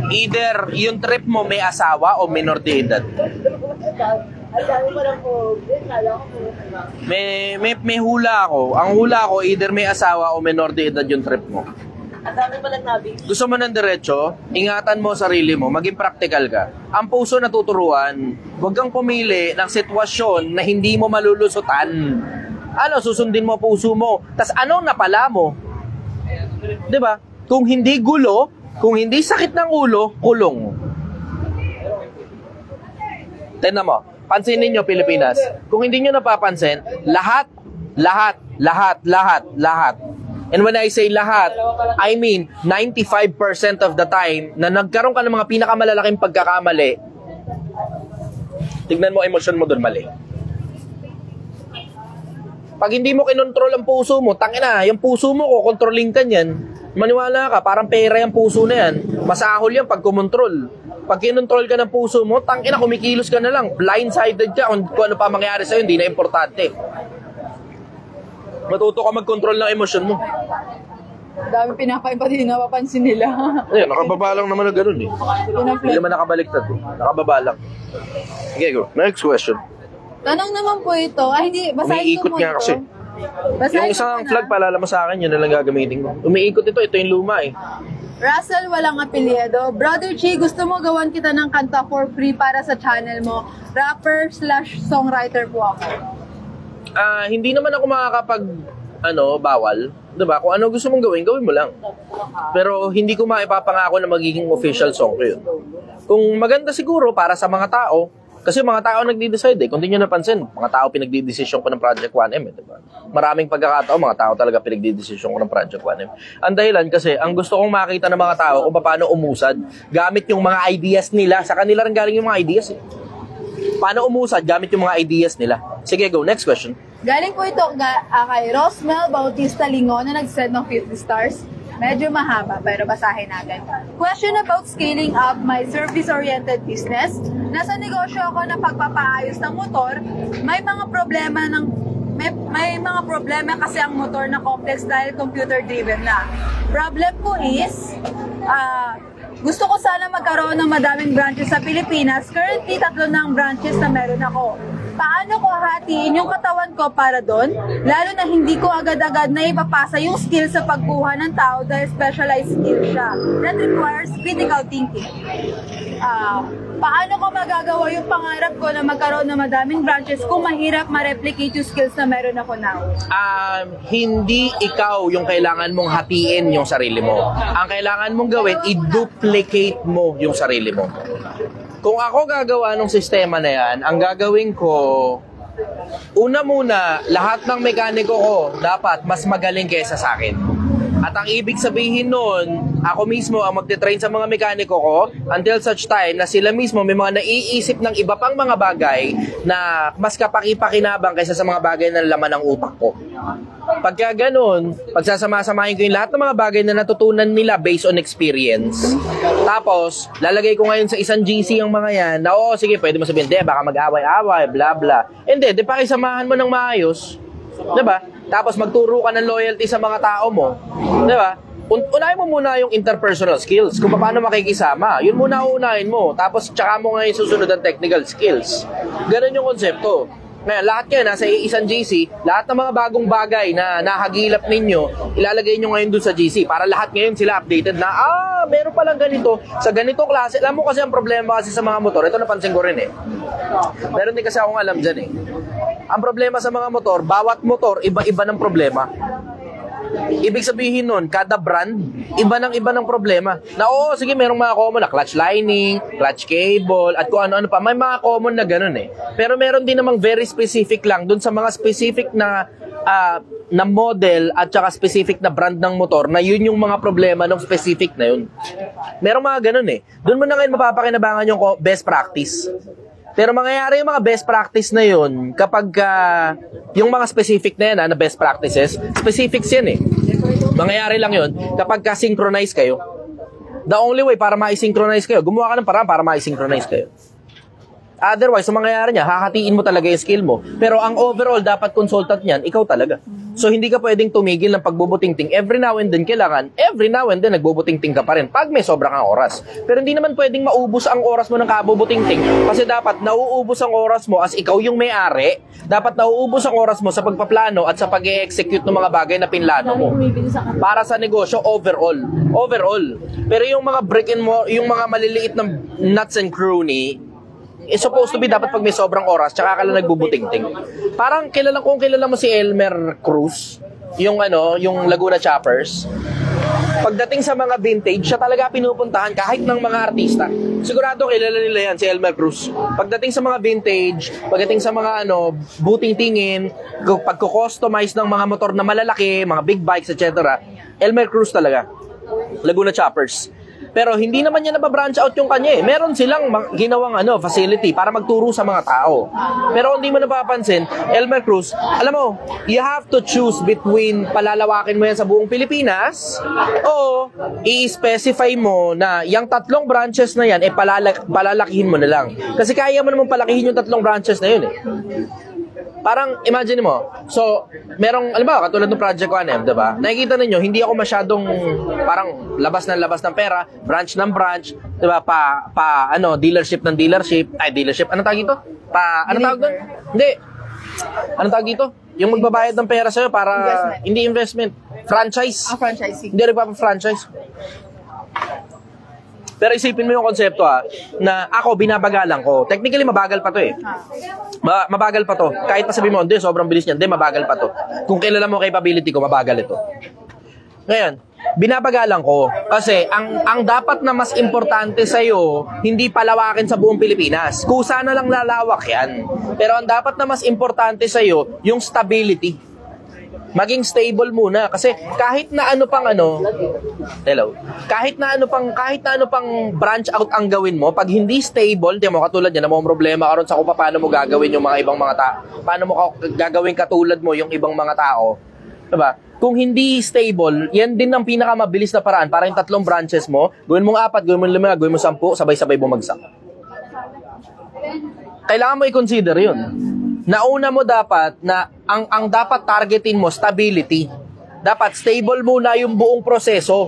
Either yung trip mo may asawa o minor de edad. May hula ako. Ang hula ko, either may asawa o minor de edad yung trip mo. Ang dami pa lang nabi. Gusto mo ng diretso, ingatan mo sarili mo, maging practical ka. Ang puso natuturuan, huwag kang pumili ng sitwasyon na hindi mo malulusutan. Ano, susundin mo puso mo. Tas anong napala mo? Diba? Kung hindi gulo, kung hindi sakit ng ulo, kulong. Tignan mo, pansinin nyo Pilipinas. Kung hindi nyo napapansin, lahat. And when I say lahat, I mean 95% of the time na nagkaroon ka ng mga pinakamalalaking pagkakamali, tignan mo emosyon mo doon mali. Pag hindi mo kinontrol ang puso mo, tangina, yung puso mo, kukontrolling ka niyan. Maniwala ka, parang pera yung puso na yan. Masahol yan pag kumontrol. Pag kinontrol ka ng puso mo, tangina, kumikilos ka na lang. Blindsided ka, kung ano pa mangyari sa'yo, hindi na importante. Matuto ka mag-control ng emosyon mo. Dami pinapay pa din napapansin nila. Ayun, nakababa lang naman na gano'n eh. Hindi naman nakabaliktad eh. Nakababa lang. Okay, go. Next question. Tanong naman po ito. Hindi, basahin Umiikot ko mo nga ito. kasi. Yung isang flag, paalala mo sa akin, yun na lang gagamitin ko. Umiikot ito yung luma eh. Russell, walang apelyido. Brother Chi, gusto mo gawan kita ng kanta for free para sa channel mo. Rapper/songwriter po ako. Hindi naman ako makakapag, bawal. Diba? Kung ano gusto mong gawin, gawin mo lang. Pero hindi ko maipapangako na magiging official song ko yun. Kung maganda siguro para sa mga tao, kasi mga tao nagdi-decide eh. Kung di nyo napansin, mga tao pinagdi-decision ko ng Project 1M eh, diba? Maraming pagkakataon, mga tao talaga pinagdi-decision ko ng Project 1M. Ang dahilan kasi, ang gusto kong makita ng mga tao kung paano umusad, gamit yung mga ideas nila, sa kanila rin galing yung mga ideas eh. Paano umusad, gamit yung mga ideas nila. Sige, go. Next question. Galing po ito kay Rosmel Bautista Lingon na nag-send ng 50 stars. Medyo mahaba, pero basahin natin. Question about scaling up my service-oriented business. Nasa negosyo ako na pagpapaayos ng motor. May mga problema kasi ang motor na complex dahil computer-driven na. Problem ko is, gusto ko sana magkaroon ng madaming branches sa Pilipinas. Currently, 3 na ang branches na meron ako. Paano ko hatiin yung katawan ko para doon? Lalo na hindi ko agad-agad na ipapasa yung skill sa pagkuha ng tao dahil specialized skill siya. That requires critical thinking. paano ko magagawa yung pangarap ko na magkaroon ng madaming branches kung mahirap ma-replicate yung skills na meron ako now? Hindi ikaw yung kailangan mong hatiin yung sarili mo. Ang kailangan mong gawin, i-duplicate mo yung sarili mo. Kung ako gagawa ng sistema na yan, ang gagawin ko, una muna, lahat ng mekaniko ko dapat mas magaling kaysa sa akin. At ang ibig sabihin nun, ako mismo ang magte-train sa mga mekaniko ko until such time na sila mismo may mga naiisip ng iba pang mga bagay na mas kapaki-pakinabang kaysa sa mga bagay na laman ng utak ko. Pagka ganun, pagsasama-samahin ko yung lahat ng mga bagay na natutunan nila based on experience. Tapos, lalagay ko ngayon sa isang GC ang mga yan na, oo, sige, pwede mo sabihin, baka mag-away-away, bla bla. Hindi, pakisamahan mo ng maayos. Diba? Tapos magturo ka ng loyalty sa mga tao mo. Diba? Unahin mo muna yung interpersonal skills, kung paano makikisama. Yun muna uunahin mo. Tapos tsaka mo ngayon susunod ang technical skills. Ganun yung konsepto. Ngayon, lahat kayo nasa isang GC, lahat ng mga bagong bagay na nahagilap ninyo, ilalagay nyo ngayon dun sa GC para lahat ngayon sila updated na, meron palang ganito, sa ganitong klase. Alam mo kasi ang problema kasi sa mga motor, ito napansin ko rin meron din kasi akong alam dyan ang problema sa mga motor, bawat motor, iba-iba ng problema. Ibig sabihin nun, kada brand, iba ng problema. Na sige, merong mga common na clutch lining, clutch cable, at kung ano-ano pa. May mga common na ganun Pero meron din namang very specific lang dun sa mga specific na model at saka specific na brand ng motor na yun yung mga problema ng specific na yun. Merong mga ganun Dun mo na ngayon mapapakinabangan yung best practice. Pero mangyayari yung mga best practice na yun kapag yung mga specific na yan na best practices, specifics yan Mangyayari lang yun kapag synchronize kayo. The only way para ma-synchronize kayo, gumawa ka ng paraan para ma-synchronize kayo. Otherwise, ang mangyayari niya, hahatiin mo talaga yung skill mo. Pero ang overall, dapat consultant niyan, ikaw talaga. So, hindi ka pwedeng tumigil ng pagbubutingting. Every now and then, nagbubutingting ka pa rin pag may sobrang ang oras. Pero hindi naman pwedeng maubos ang oras mo ng kabubutingting. Kasi dapat nauubos ang oras mo as ikaw yung may-ari. Dapat nauubos ang oras mo sa pagpaplano at sa pag-e-execute ng mga bagay na pinlano mo. Para sa negosyo, overall. Pero yung mga yung mga maliliit na nuts and crony, it's supposed to be dapat pag may sobrang oras tsaka ka lang nagbubutingting. Parang kilala mo si Elmer Cruz, yung Laguna Choppers. Pagdating sa mga vintage, siya talaga pinupuntahan kahit ng mga artista. Sigurado kilala nila yan si Elmer Cruz. Pagdating sa mga vintage, pagdating sa mga butingtingin, pagko-customize ng mga motor na malalaki, mga big bikes, etc. Elmer Cruz talaga. Laguna Choppers. Pero hindi naman niya nababranch out yung kanya Meron silang ginawang facility para magturo sa mga tao. Pero hindi mo napapansin, Elmer Cruz, alam mo, you have to choose between palalawakin mo yan sa buong Pilipinas o i-specify mo na yung 3 branches na yan, palalakihin mo na lang. Kasi kaya mo naman palakihin yung 3 branches na yun Parang, imagine mo, so, merong, alam ba, katulad ng Project 1M, diba? Nakikita ninyo, hindi ako masyadong, parang, labas ng pera, branch ng branch, diba? Dealership ng dealership, anong tawag ito? Anong tawag doon? Hindi. Anong tawag ito? Yung magbabayad ng pera sa'yo para, hindi investment, franchise. Franchising. Hindi nagpapa-franchise. Pero isipin mo yung konsepto na ako binabagalan ko. Technically mabagal pa to mabagal pa to. Kahit pa sabihin mo, hindi, sobrang bilis niyan, hindi, mabagal pa to. Kung kilala mo capability ko, mabagal ito. Ngayon, binabagalan ko kasi ang dapat na mas importante sa'yo, hindi palawakin sa buong Pilipinas. Kusa na lang lalawak yan. Pero ang dapat na mas importante sa'yo, yung stability. Maging stable muna kasi kahit na ano pang kahit na ano pang branch out ang gawin mo, pag hindi stable, di mo katulad yan, may problema ka ron sa kung paano mo gagawin yung mga ibang mga tao, paano mo gagawin katulad mo yung ibang mga tao, diba? Kung hindi stable, yan din ang pinakamabilis na paraan para yung 3 branches mo, gawin mong 4, gawin mong 5, gawin mo 10, sabay-sabay bumagsak. Kailangan mo i-consider yun. Nauna mo dapat na ang dapat targetin mo stability. Dapat stable muna yung buong proseso.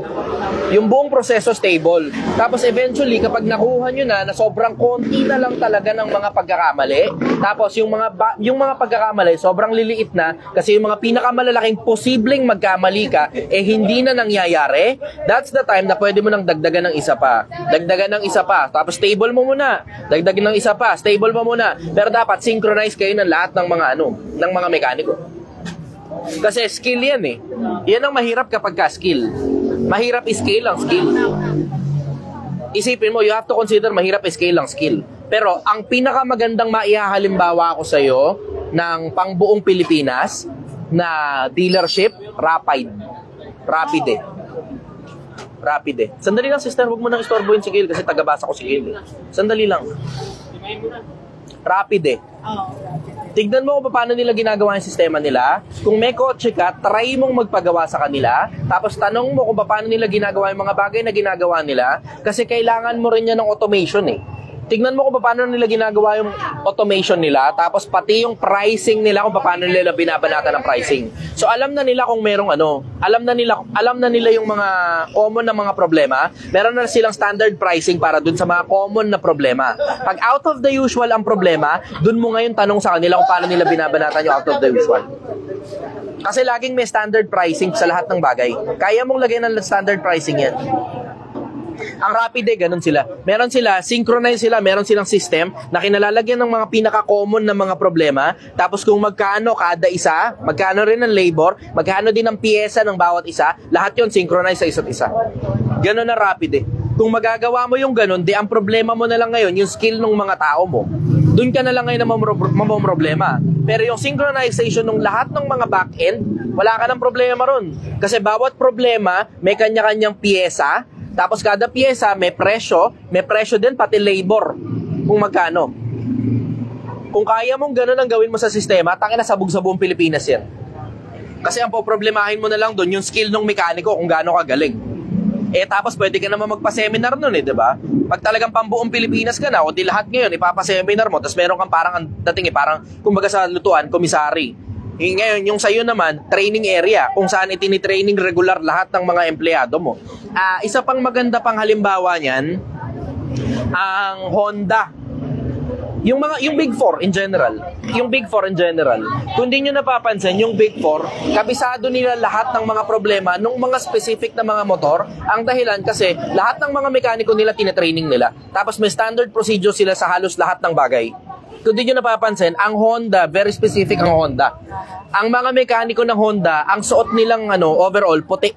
Yung buong proseso stable. Tapos eventually, kapag nakuha nyo na sobrang konti na lang talaga ng mga pagkakamali, tapos yung mga pagkakamali, sobrang liliit na, kasi yung mga pinakamalalaking posibleng magkamali ka, hindi na nangyayari, that's the time na pwede mo nang dagdagan ng isa pa. Dagdagan ng isa pa. Tapos stable mo muna. Dagdagan ng isa pa. Stable mo muna. Pero dapat synchronize kayo ng lahat ng mga mekaniko. Kasi skill yan eh. Yan ang mahirap kapag ka-skill. Mahirap i-scale ang skill. Isipin mo, you have to consider mahirap i-scale ang skill. Pero ang pinakamagandang maihahalimbawa ko sa'yo ng pangbuong Pilipinas na dealership, Rapide. Sandali lang, sister, huwag mo nang istorbohin si Gail kasi tagabasa ko si Gail. Sandali lang. Rapide. Tignan mo kung paano nila ginagawa yung sistema nila. Kung may kotse ka, try mong magpagawa sa kanila. Tapos tanong mo kung paano nila ginagawa yung mga bagay na ginagawa nila. Kasi kailangan mo rin yan ng automation eh. Tignan mo kung paano nila ginagawa yung automation nila. Tapos pati yung pricing nila kung paano nila binabanatan ng pricing. So alam na nila kung merong alam na nila yung mga common na mga problema. Meron na silang standard pricing para dun sa mga common na problema. Pag out of the usual ang problema, dun mo ngayon tanong sa kanila kung paano nila binabanatan yung out of the usual. Kasi laging may standard pricing sa lahat ng bagay. Kaya mong lagyan ng standard pricing yan. Ang Rapide, ganun sila. Meron sila, synchronize sila, meron silang system na kinalalagyan ng mga pinaka-common na mga problema. Tapos kung magkano kada isa, magkano rin ang labor, magkano din ang piyesa ng bawat isa, lahat yon synchronize sa isa't isa. Ganun na Rapide. Kung magagawa mo yung ganun, di ang problema mo na lang ngayon, yung skill ng mga tao mo. Doon ka na lang ngayon na mamroblema. Pero yung synchronization ng lahat ng mga back-end, wala ka ng problema ron. Kasi bawat problema, may kanya-kanyang piyesa. Tapos kada piyesa may presyo din pati labor kung magkano. Kung kaya mong gano'n ang gawin mo sa sistema, tangina sabog sa buong Pilipinas yan. Kasi ang poproblemahin mo na lang doon yung skill ng mekaniko kung gaano kagaling. Tapos pwede ka naman magpa-seminar nun di ba? Pag talagang pambuong Pilipinas ka na, o di lahat ngayon ipapa-seminar mo, tapos meron kang parang dating parang kumbaga sa lutuan, komisari. Ngayon, yung sa'yo naman, training area, kung saan itinitraining regular lahat ng mga empleyado mo. Isa pang maganda pang halimbawa niyan, ang Honda. Yung Big Four in general. Kung di nyo napapansin, yung Big Four, kabisado nila lahat ng mga problema ng mga specific na mga motor. Ang dahilan kasi, lahat ng mga mekaniko nila tinitraining nila. Tapos may standard procedure sila sa halos lahat ng bagay. Kung di nyo napapansin, ang Honda, very specific ang Honda. Ang mga mekaniko ng Honda, ang suot nilang overall, puti.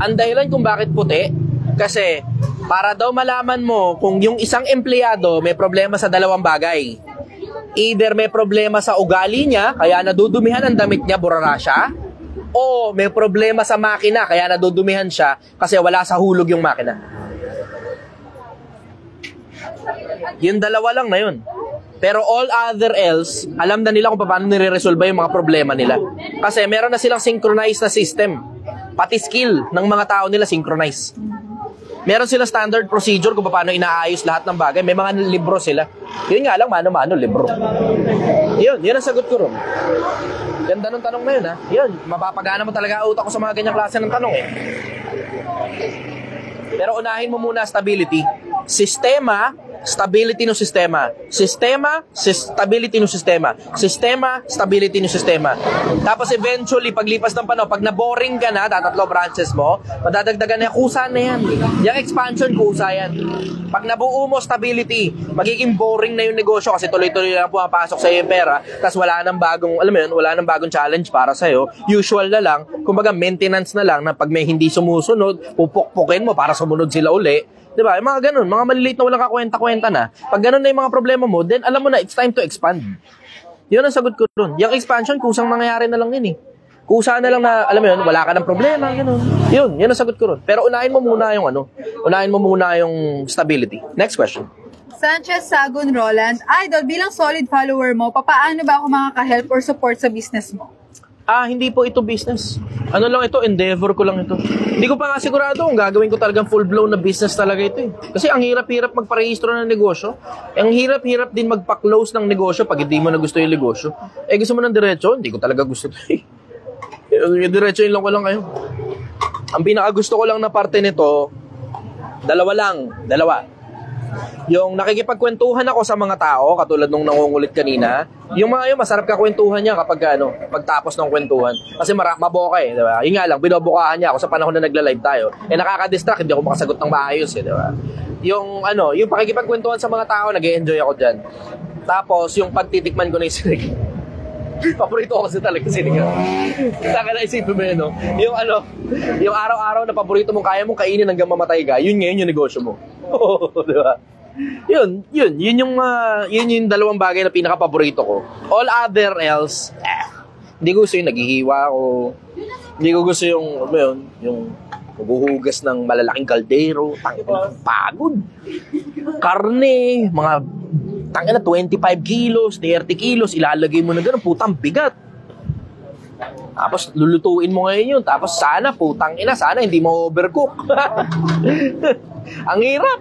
Ang dahilan kung bakit puti, kasi para daw malaman mo kung yung isang empleyado may problema sa dalawang bagay. Either may problema sa ugali niya, kaya nadudumihan ang damit niya, burara siya, o may problema sa makina, kaya nadudumihan siya kasi wala sa hulog yung makina. Yung dalawa lang na yun. Pero all other else, alam na nila kung paano nire-resolve yung mga problema nila. Kasi meron na silang synchronized na system. Pati skill ng mga tao nila synchronized. Meron silang standard procedure kung paano inaayos lahat ng bagay. May mga libro sila. Yun nga lang, mano-mano, libro. Yun ang sagot ko ron. Ganda ng tanong na yun, ha? Yun, mapapagana mo talaga utak ko sa mga ganyang klase ng tanong, eh. Pero unahin mo muna stability. Stability ng sistema. Stability ng sistema. Stability ng sistema. Tapos eventually, paglipas ng panahon, pag na-boring ka na, tatatlo branches mo, madadagdagan na kusa na yan. Yung expansion, kusa yan. Pag nabuo mo stability, magiging boring na yung negosyo kasi tuloy-tuloy lang pumapasok sa iyo yung pera, tapos wala nang bagong challenge para sa'yo. Usual na lang, kumbaga maintenance na lang na pag may hindi sumusunod, pupukpukin mo para sumunod sila uli. Diba? Yung mga ganun, mga maliliit na walang kakwenta-kwenta na. Pag ganun na yung mga problema mo, then alam mo na, it's time to expand. Yun ang sagot ko dun. Yung expansion, kusang nangyayari na lang yun eh. Kusa na lang na, alam mo yun, wala ka ng problema, ganun. Yun ang sagot ko dun. Pero unahin mo muna yung stability. Next question. Sanchez Sagun Roland, Idol, bilang solid follower mo, papaano ba ako makaka-help or support sa business mo? Hindi po ito business. Ano lang ito, endeavor ko lang ito. Hindi ko pa nga sigurado kung gagawin ko talagang full-blown na business talaga ito eh. Kasi ang hirap-hirap magparehistro ng negosyo. Ang hirap-hirap din magpa-close ng negosyo pag hindi mo na gusto yung negosyo. Gusto mo ng diretso? Hindi ko talaga gusto ito eh. Diretso lang ko lang kayo. Ang pinakagusto ko lang na parte nito, dalawa. Yung nakikipagkwentuhan ako sa mga tao, katulad nung nangungulit kanina, yung mga yun, masarap kakwentuhan niya kapag pagtapos ng kwentuhan. Kasi maboka eh, di ba? Yun nga lang, binobokahan niya ako sa panahon na nagla-live tayo. Nakaka-distract, hindi ako makasagot ng maayos eh, di ba? Yung pakikipagkwentuhan sa mga tao, nag-e-enjoy ako dyan. Tapos, yung pagtitikman ko na yung sinig. Paborito ko kasi talaga sinig. Saka na isipin mo yun, no? Yung araw-araw na paborito mong kaya mong kainin hanggang mamatay ka, yun ngayon yung negosyo mo. Di ba? Yun yung dalawang bagay na pinaka-paborito ko. All other else, hindi ko gusto yung naghihiwa ako. Hindi ko gusto yung maghuhugas ng malalaking kaldero. Pagod. Karne, mga 25 kilos, 30 kilos, ilalagay mo na gano'n, putang bigat. Tapos lulutuin mo ngayon yun. Tapos sana hindi mo overcook. Ang hirap,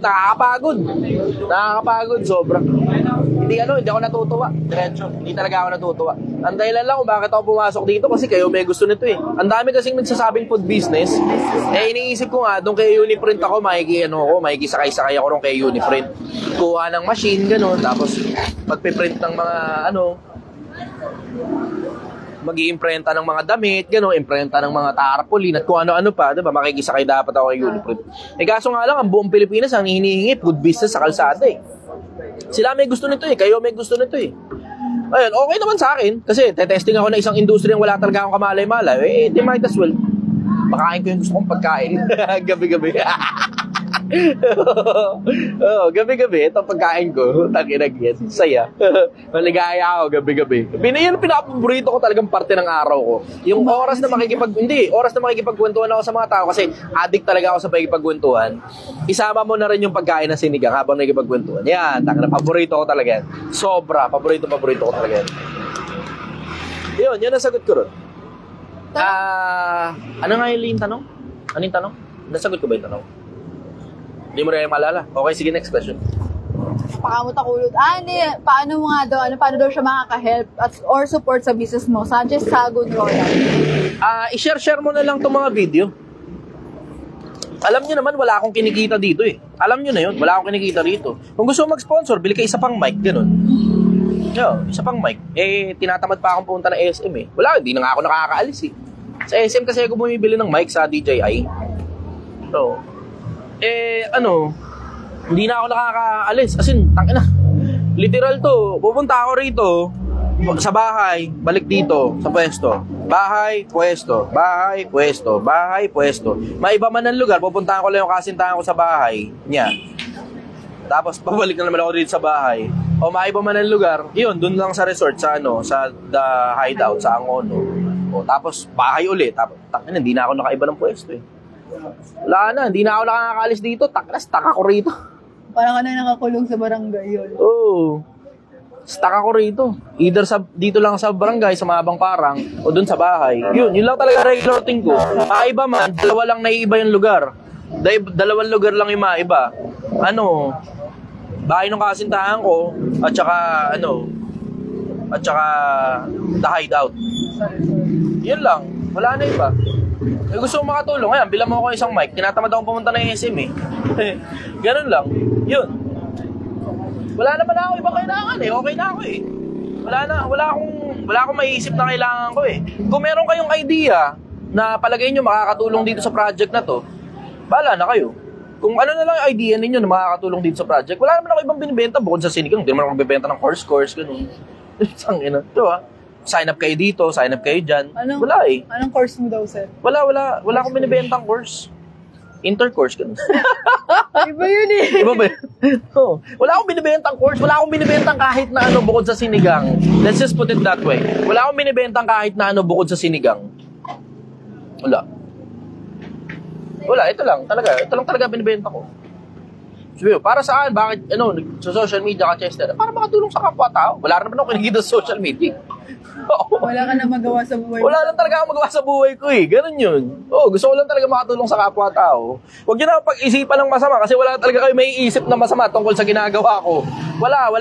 nakakapagod sobra. Hindi ako natutuwa. Diretso, hindi talaga ako natutuwa. Ang dahilan lang kung bakit ako pumasok dito kasi kayo may gusto nito eh. Ang dami kasing nagsasabing food business. Iniisip ko nga, doon kay Uniprint ako, makikisakay-sakay ako ron kay Uniprint. Kuha ng machine, gano'n, tapos magpiprint ng mga mag-iimprenta ng mga damit, gano'n, imprenta ng mga tarpaulin at kung ano-ano pa, diba? Makikisakay dapat ako kay Uniprint. Kaso nga lang, ang buong Pilipinas ang hinihingi food business sa kalsada eh. Sila may gusto nito eh, kayo may gusto nito eh. Ayun, okay naman sa akin kasi testing ako na isang industriyang wala talaga akong kamalay-malay. They might as well. Makain ko yung gusto kong pagkain. Gabi-gabi. Gabi-gabi, itong pagkain ko, takinagyan, saya. Maligaya ako gabi-gabi. Yan ang pinaka-paborito ko talagang parte ng araw ko. Yung oras na makikipagkwentuhan ako sa mga tao kasi addict talaga ako sa pakikipagkwentuhan. Isama mo na rin yung pagkain na sinigang habang nakikipagkwentuhan. Yan, paborito ko talaga yan. Sobra, paborito ko talaga yan. Yun ang sagot ko ron. Ano nga yung tanong? Ano yung tanong? Nasagot ko ba yung tanong? Hindi mo rin maalala. Okay, sige, next question. Pakamot ako ulit. Paano mo nga daw, paano daw siya makaka-help or support sa business mo? Sanchez Sagun Roland. I-share mo na lang itong mga video. Alam nyo naman, wala akong kinikita dito eh. Alam nyo na yun, wala akong kinikita dito. Kung gusto mo mag-sponsor, bili ka isa pang mic, ganun. Isa pang mic. Tinatamad pa akong punta ng SM eh. Wala, hindi na nga ako nakakaalis eh. Sa SM kasi ako bumibili ng mic sa DJI. So, hindi na ako nakakaalis. As in, tangina. Literal to. Pupunta ako rito sa bahay, balik dito sa pwesto. Bahay, pwesto. Bahay, pwesto. Bahay, pwesto. Maiba man ang lugar, pupuntahan ko lang yung kasintahan ko sa bahay niya. Tapos babalik na naman ako dito sa bahay. O maiba man ang lugar, yun, dun lang sa resort, sa The Hideout, sa Angono. O tapos bahay ulit. Tapos, tangina, hindi na ako nakaiba ng pwesto eh. Wala na, hindi na ako nakakaalis dito. Stuck ako rito. Parang ka na nakakulong sa barangay yun. Oo. Stuck ako rito. Either dito lang sa barangay, sa Mabang Parang, o dun sa bahay. Yun lang talaga regular routine ko. Maiba man, dalawa lang naiiba yung lugar. Dalawang lugar lang yung maiba. Bahay ng kasintahan ko, at saka The Hideout. Yun lang. Wala na iba. Gusto ko makatulong. Ayan, bilang mo ako isang mic. Tinatamad akong pumunta ng SM eh. Ganun lang. Yun. Wala naman ako ibang kailangan eh. Okay na ako eh. Wala akong maiisip na kailangan ko eh. Kung meron kayong idea na palagay nyo makakatulong dito sa project na to, bahala na kayo. Kung ano na lang yung idea ninyo na makakatulong dito sa project, wala naman ako ibang binibenta bukod sa sinigang. Hindi naman ako bibenta ng course, ganun. Tangina. Diba? Sign up kayo dito, sign up kayo dyan. Wala eh. Anong course mo daw, sir? Wala akong binibentang course. Intercourse, ganun. Iba yun eh. Iba ba yun? Wala akong binibentang course. Wala akong binibentang kahit na bukod sa sinigang. Let's just put it that way. Wala akong binibentang kahit na bukod sa sinigang. Wala, ito lang talaga binibenta ko. So, para saan? Bakit, sa social media ka, Chester? Para makatulong sa kapwa-tao. Wala naman ako kinikita sa social media. Wala ka na magawa sa buhay. Wala lang talaga ako magawa sa buhay ko eh. Ganun yun. Gusto ko lang talaga makatulong sa kapwa-tao. Huwag nyo na pag-isipan ng masama kasi wala talaga kayo may isip na masama tungkol sa ginagawa ko. Wala.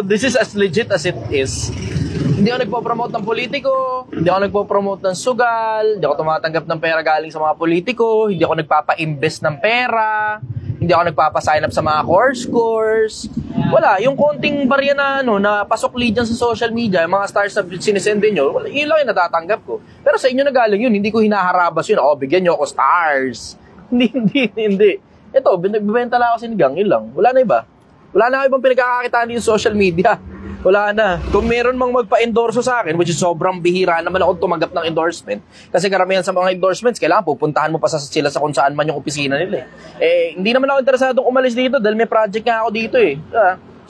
This is as legit as it is. Hindi ako nagpo-promote ng politiko, hindi ako nagpo-promote ng sugal, hindi ako tumatanggap ng pera galing sa mga politiko, hindi ako nagpapa-invest ng pera, hindi ako nagpapa-sign up sa mga course. Wala, yung konting barya na na pasok lead dyan sa social media, yung mga stars na sinesend nyo, yun lang yung natatanggap ko. Pero sa inyo na galing yun, hindi ko hinaharabas yun. Bigyan nyo ako stars. Hindi. Ito, nagbibenta lang ako sinigang, yun lang. Wala na iba. Wala na ibang pinagkakakitaan din sa social media. Wala na. Kung meron mang magpa-endorso sa akin, which is sobrang bihira naman ako tumanggap ng endorsement. Kasi karamihan sa mga endorsements, kailangan pupuntahan mo pa sila sa kung saan man yung opisina nila. Hindi naman ako interesadong umalis dito dahil may project nga ako dito eh.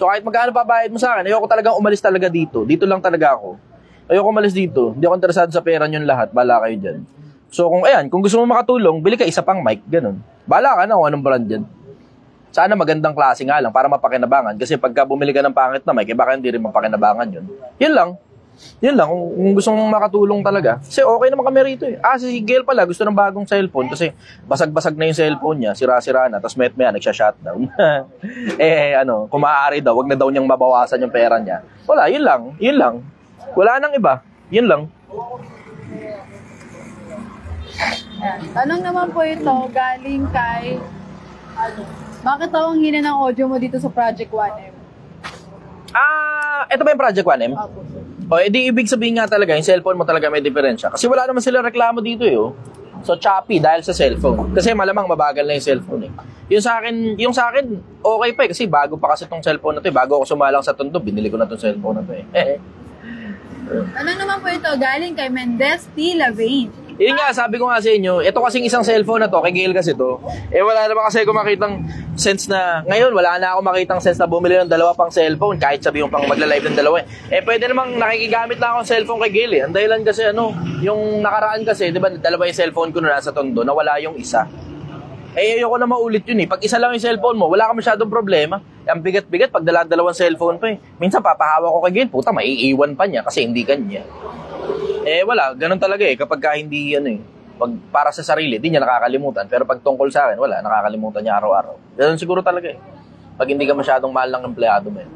So kahit magkano pabayad mo sa akin, ayoko talagang umalis talaga dito. Dito lang talaga ako. Ayoko umalis dito. Hindi ako interesado sa pera nyo lahat. Bala kayo dyan. So kung gusto mo makatulong, bili ka isa pang mic. Ganun. Bala ka na kung anong brand dyan. Sana magandang klase nga lang para mapakinabangan. Kasi pagka bumili ka ng pangit na mic, baka hindi rin mapakinabangan yun. Yun lang. Kung gusto mong makatulong talaga. Kasi okay naman kami rito eh. Si Gail pala, gusto ng bagong cellphone. Kasi basag-basag na yung cellphone niya. Sira-sira na. Tapos maya nagsha-shutdown. Kung maaari daw, wag na daw niyang mabawasan yung pera niya. Wala, yun lang. Wala nang iba. Yun lang. Tanong naman po ito, galing kay... Bakit daw ang hina ng audio mo dito sa Project 1M? Ito ba yung Project 1M? Opo. Edi ibig sabihin nga talaga, yung cellphone mo talaga may diferensya. Kasi wala naman sila reklamo dito eh. So choppy dahil sa cellphone. Kasi malamang mabagal na yung cellphone eh. Yung sa akin, okay pa eh. Kasi bago pa kasi tong cellphone na to eh. Bago ako sumalang sa Tondo, binili ko na tong cellphone na to eh. Tanong naman po ito, galing kay Mendez T. Lavaine. Yun nga, sabi ko nga sa inyo, ito kasing isang cellphone na to, kay Gail kasi to, wala naman kasi ako makitang sense na, ngayon, wala na ako makitang sense na bumili ng dalawa pang cellphone, kahit sabi yung pang magla-live ng dalawa pwede namang nakikigamit lang akong cellphone kay Gail eh. Ang dahilan kasi yung nakaraan kasi, di ba, dalawa yung cellphone ko na nasa Tondo, nawala yung isa. Ayoko na maulit yun eh. Pag isa lang yung cellphone mo, wala ka masyadong problema. Ang bigat-bigat, pag dalawang cellphone pa eh. Minsan papahawa ko kay Gail, puta, maiiwan pa niya kasi hindi kanya. Wala, ganun talaga eh. Kapag hindi pag para sa sarili, di niya nakakalimutan. Pero pag tungkol sa akin, wala, nakakalimutan niya araw-araw. Ganun siguro talaga eh. Pag hindi ka masyadong mahal ng empleyado mo eh.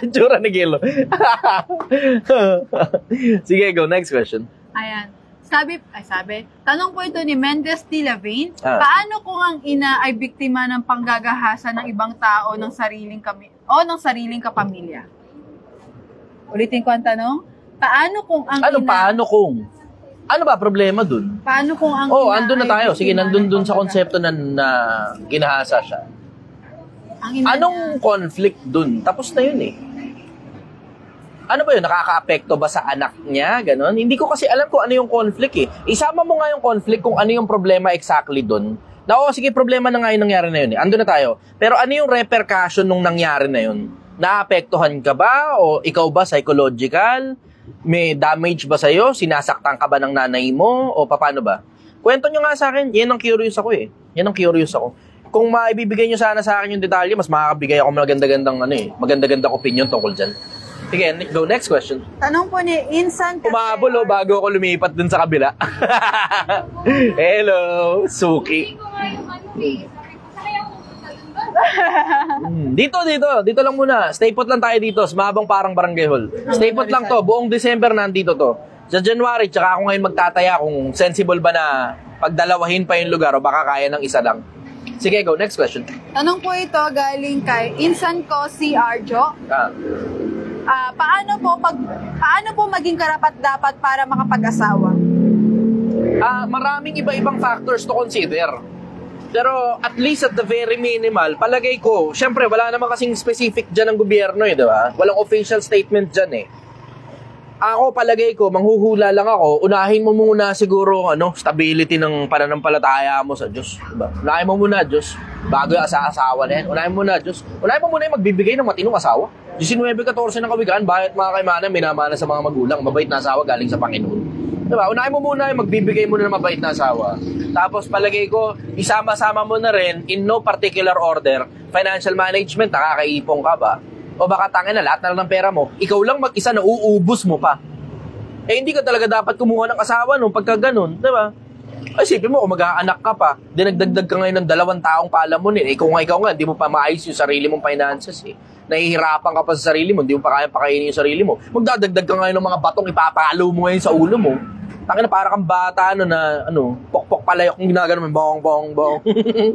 Tsura ni Gilo. Sige, go. Next question. Ayan. Tanong po ito ni Mendez T. Lavaine. Paano kung ang ina ay biktima ng panggagahasa ng ibang tao ng sariling kapamilya? Ulitin ko ang tanong. Paano kung ang ina... Paano kung? Ano ba problema dun? Paano kung ang ina andun na tayo. Sige, nandun sa konsepto na ginahasa siya. Anong conflict dun? Tapos na yun eh. Ano ba yun? Nakaka-apekto ba sa anak niya? Ganon? Hindi ko kasi alam kung ano yung conflict eh. Isama mo nga yung conflict kung ano yung problema exactly dun. Sige, problema na nga yung nangyari na yun eh. Andun na tayo. Pero ano yung repercussion nung nangyari na yun? Naapektuhan ka ba? O ikaw ba psychological? May damage ba sa'yo? Sinasaktan ka ba ng nanay mo? O paano ba? Kwento nyo nga sa akin. Yan ang curious ako eh. Kung maibibigay nyo sana sa akin yung detalye, mas makakabigay ako maganda-gandang opinion tungkol dyan. Sige, go. Next question. Tanong po ni Insan Umabol bago ako lumipat dun sa kabila. Hello, Suki. Dito lang muna. Stay put lang tayo dito. Mabang parang barangay hall. Stay put lang to. Buong December nandito to. Sa January, tsaka ako ngayon magtataya kung sensible ba na pagdalawahin pa yung lugar o baka kaya ng isa lang. Sige, go. Next question. Tanong po ito galing kay Insan ko si Arjo. Paano po maging karapat-dapat para makapag-asawa? Maraming iba-ibang factors to consider. Pero at least at the very minimal, palagay ko, syempre wala naman kasing specific dyan ng gobyerno eh, di ba? Walang official statement dyan eh. Ako, palagay ko, manghuhula lang ako, unahin mo muna siguro, stability ng pananampalataya mo sa Diyos. Diba? Unahin mo muna, Diyos, bago yung asawa na yan. Unahin mo muna, Diyos. Unahin mo muna yung magbibigay ng matinong asawa. 19:14 ng kawikaan, bakit mga kaimana minamana sa mga magulang, mabait na asawa galing sa Panginoon. Diba? Unahin mo muna yung magbibigay mo na ng mabait na asawa. Tapos palagay ko, isama-sama mo na rin, in no particular order, financial management, nakakaipong ka ba? O baka tangin na lahat na lang ng pera mo, ikaw lang mag-isa na uubos mo pa. Hindi ka talaga dapat kumuha ng asawa nung pagka ganun, diba? Ay, isipin mo, kung mag-aanak ka pa, dinagdagdag ka ngayon ng 2 taong palamunin. Eh, kung ikaw nga, hindi mo pa maayos yung sarili mong finances eh. Nahihirapan ka pa sa sarili mo, hindi mo pa kaya pakainin yung sarili mo. Magdadagdag ka ngayon ng mga batong ipapalo mo ngayon sa ulo mo. Tangina, para kang bata pokpok palayok yung ginagano mo, bong.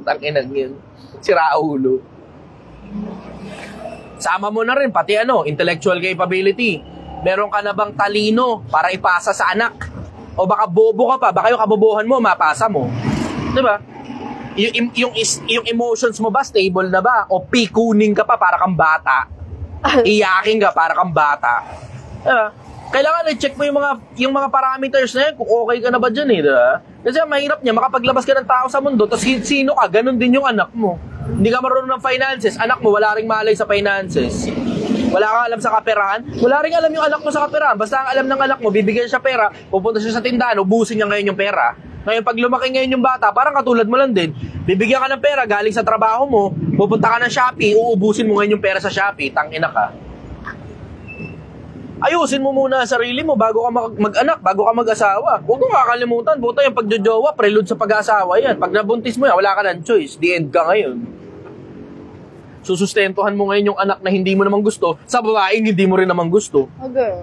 Tangina yun. Sira ulo. Sama mo na rin, pati intellectual capability. Meron ka na bang talino para ipasa sa anak? O baka bobo ka pa, baka yung kabobohan mo, mapasa mo. Diba? Yung emotions mo ba, stable na ba? O pikuning ka pa para kang bata? Iyaking ka para kang bata? Diba? Kailangan i-check mo yung mga parameters na yan, kung okay ka na ba dyan eh, diba? Kasi mahirap niya, makapaglabas ka ng tao sa mundo, tapos sino ka, ganun din yung anak mo. Hindi ka marunong ng finances, anak mo, wala ring malay sa finances. Wala kang alam sa kaperahan, wala ring alam yung anak mo sa kaperahan. Basta ang alam ng anak mo, bibigyan siya pera, pupunta siya sa tindahan, ubusin niya ngayon yung pera. Ngayon, pag lumaki ngayon yung bata, parang katulad mo lang din. Bibigyan ka ng pera, galing sa trabaho mo, pupunta ka ng Shopee, uubusin mo ngayon yung pera sa Shopee, tangina ka. Ayusin mo muna ang sarili mo bago ka mag-anak, bago ka mag-asawa. Huwag mong kakalimutan, buta yung pagjojowa, prelude sa pag-asawa yan. Pag nabuntis mo yan, wala ka ng choice. The end ka ngayon. Susustentuhan mo ngayon yung anak na hindi mo naman gusto sa babaeng hindi mo rin naman gusto. Okay.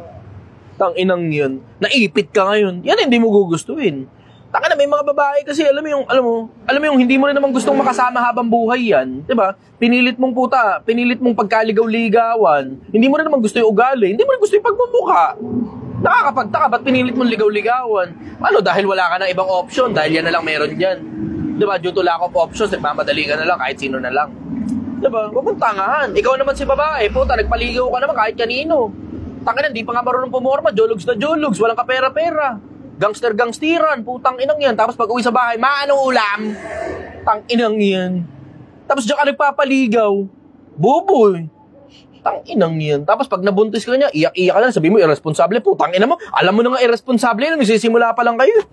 Tanginang yun. Naipit ka ngayon. Yan hindi mo gugustuhin. Taka na, may mga babae kasi alam mo yung hindi mo rin naman gustong makasama habang buhay yan. 'Di ba? Pinilit mong pagkaligaw-ligawan. Hindi mo rin naman gusto yung ugali. Hindi mo rin gusto yung pagmumukha. Nakakapagtaka, ba't pinilit mong ligaw-ligawan? Dahil wala ka ng ibang option, dahil yan na lang meron dyan. 'Di ba? Due to lack of options, nagmamadali ka na lang kahit sino na lang. Diba? Huwag mong tangahan. Ikaw naman si babae, puta, nagpaligaw ka naman kahit kanino. Tangina, hindi pa nga marunong pumorma, jologs na jologs, walang kapera-pera. Gangster-gangstiran, putang inang yan. Tapos pag uwi sa bahay, maanong ulam? Tang inang yan. Tapos diyan ka nagpapaligaw. Buboy. Tang inang yan. Tapos pag nabuntis ka niya, iyak-iyak ka lang, sabi mo, irresponsable. Putang ina mo, alam mo na nga irresponsable yan, nagsisimula pa lang kayo.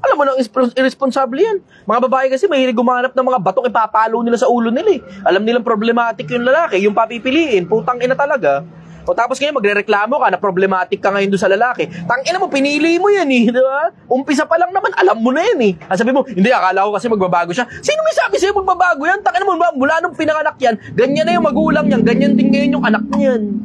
Alam mo nang irresponsible yan. Mga babae kasi mahilig gumanap ng mga batong ipapalo nila sa ulo nila eh. Alam nilang problematic yung lalaki, yung papipiliin, putang ina talaga. O tapos ngayon magrereklamo ka na problematic ka ngayon doon sa lalaki. Tang ina mo, pinili mo yan eh, di ba? Umpisa pa lang naman, alam mo na yan eh. Sabi mo, hindi, akala ko kasi magbabago siya. Sino may sabi sa'yo magbabago yan? Tang ina mo, mula nung pinanganak yan, ganyan na yung magulang niyan, ganyan din ngayon yung anak niyan.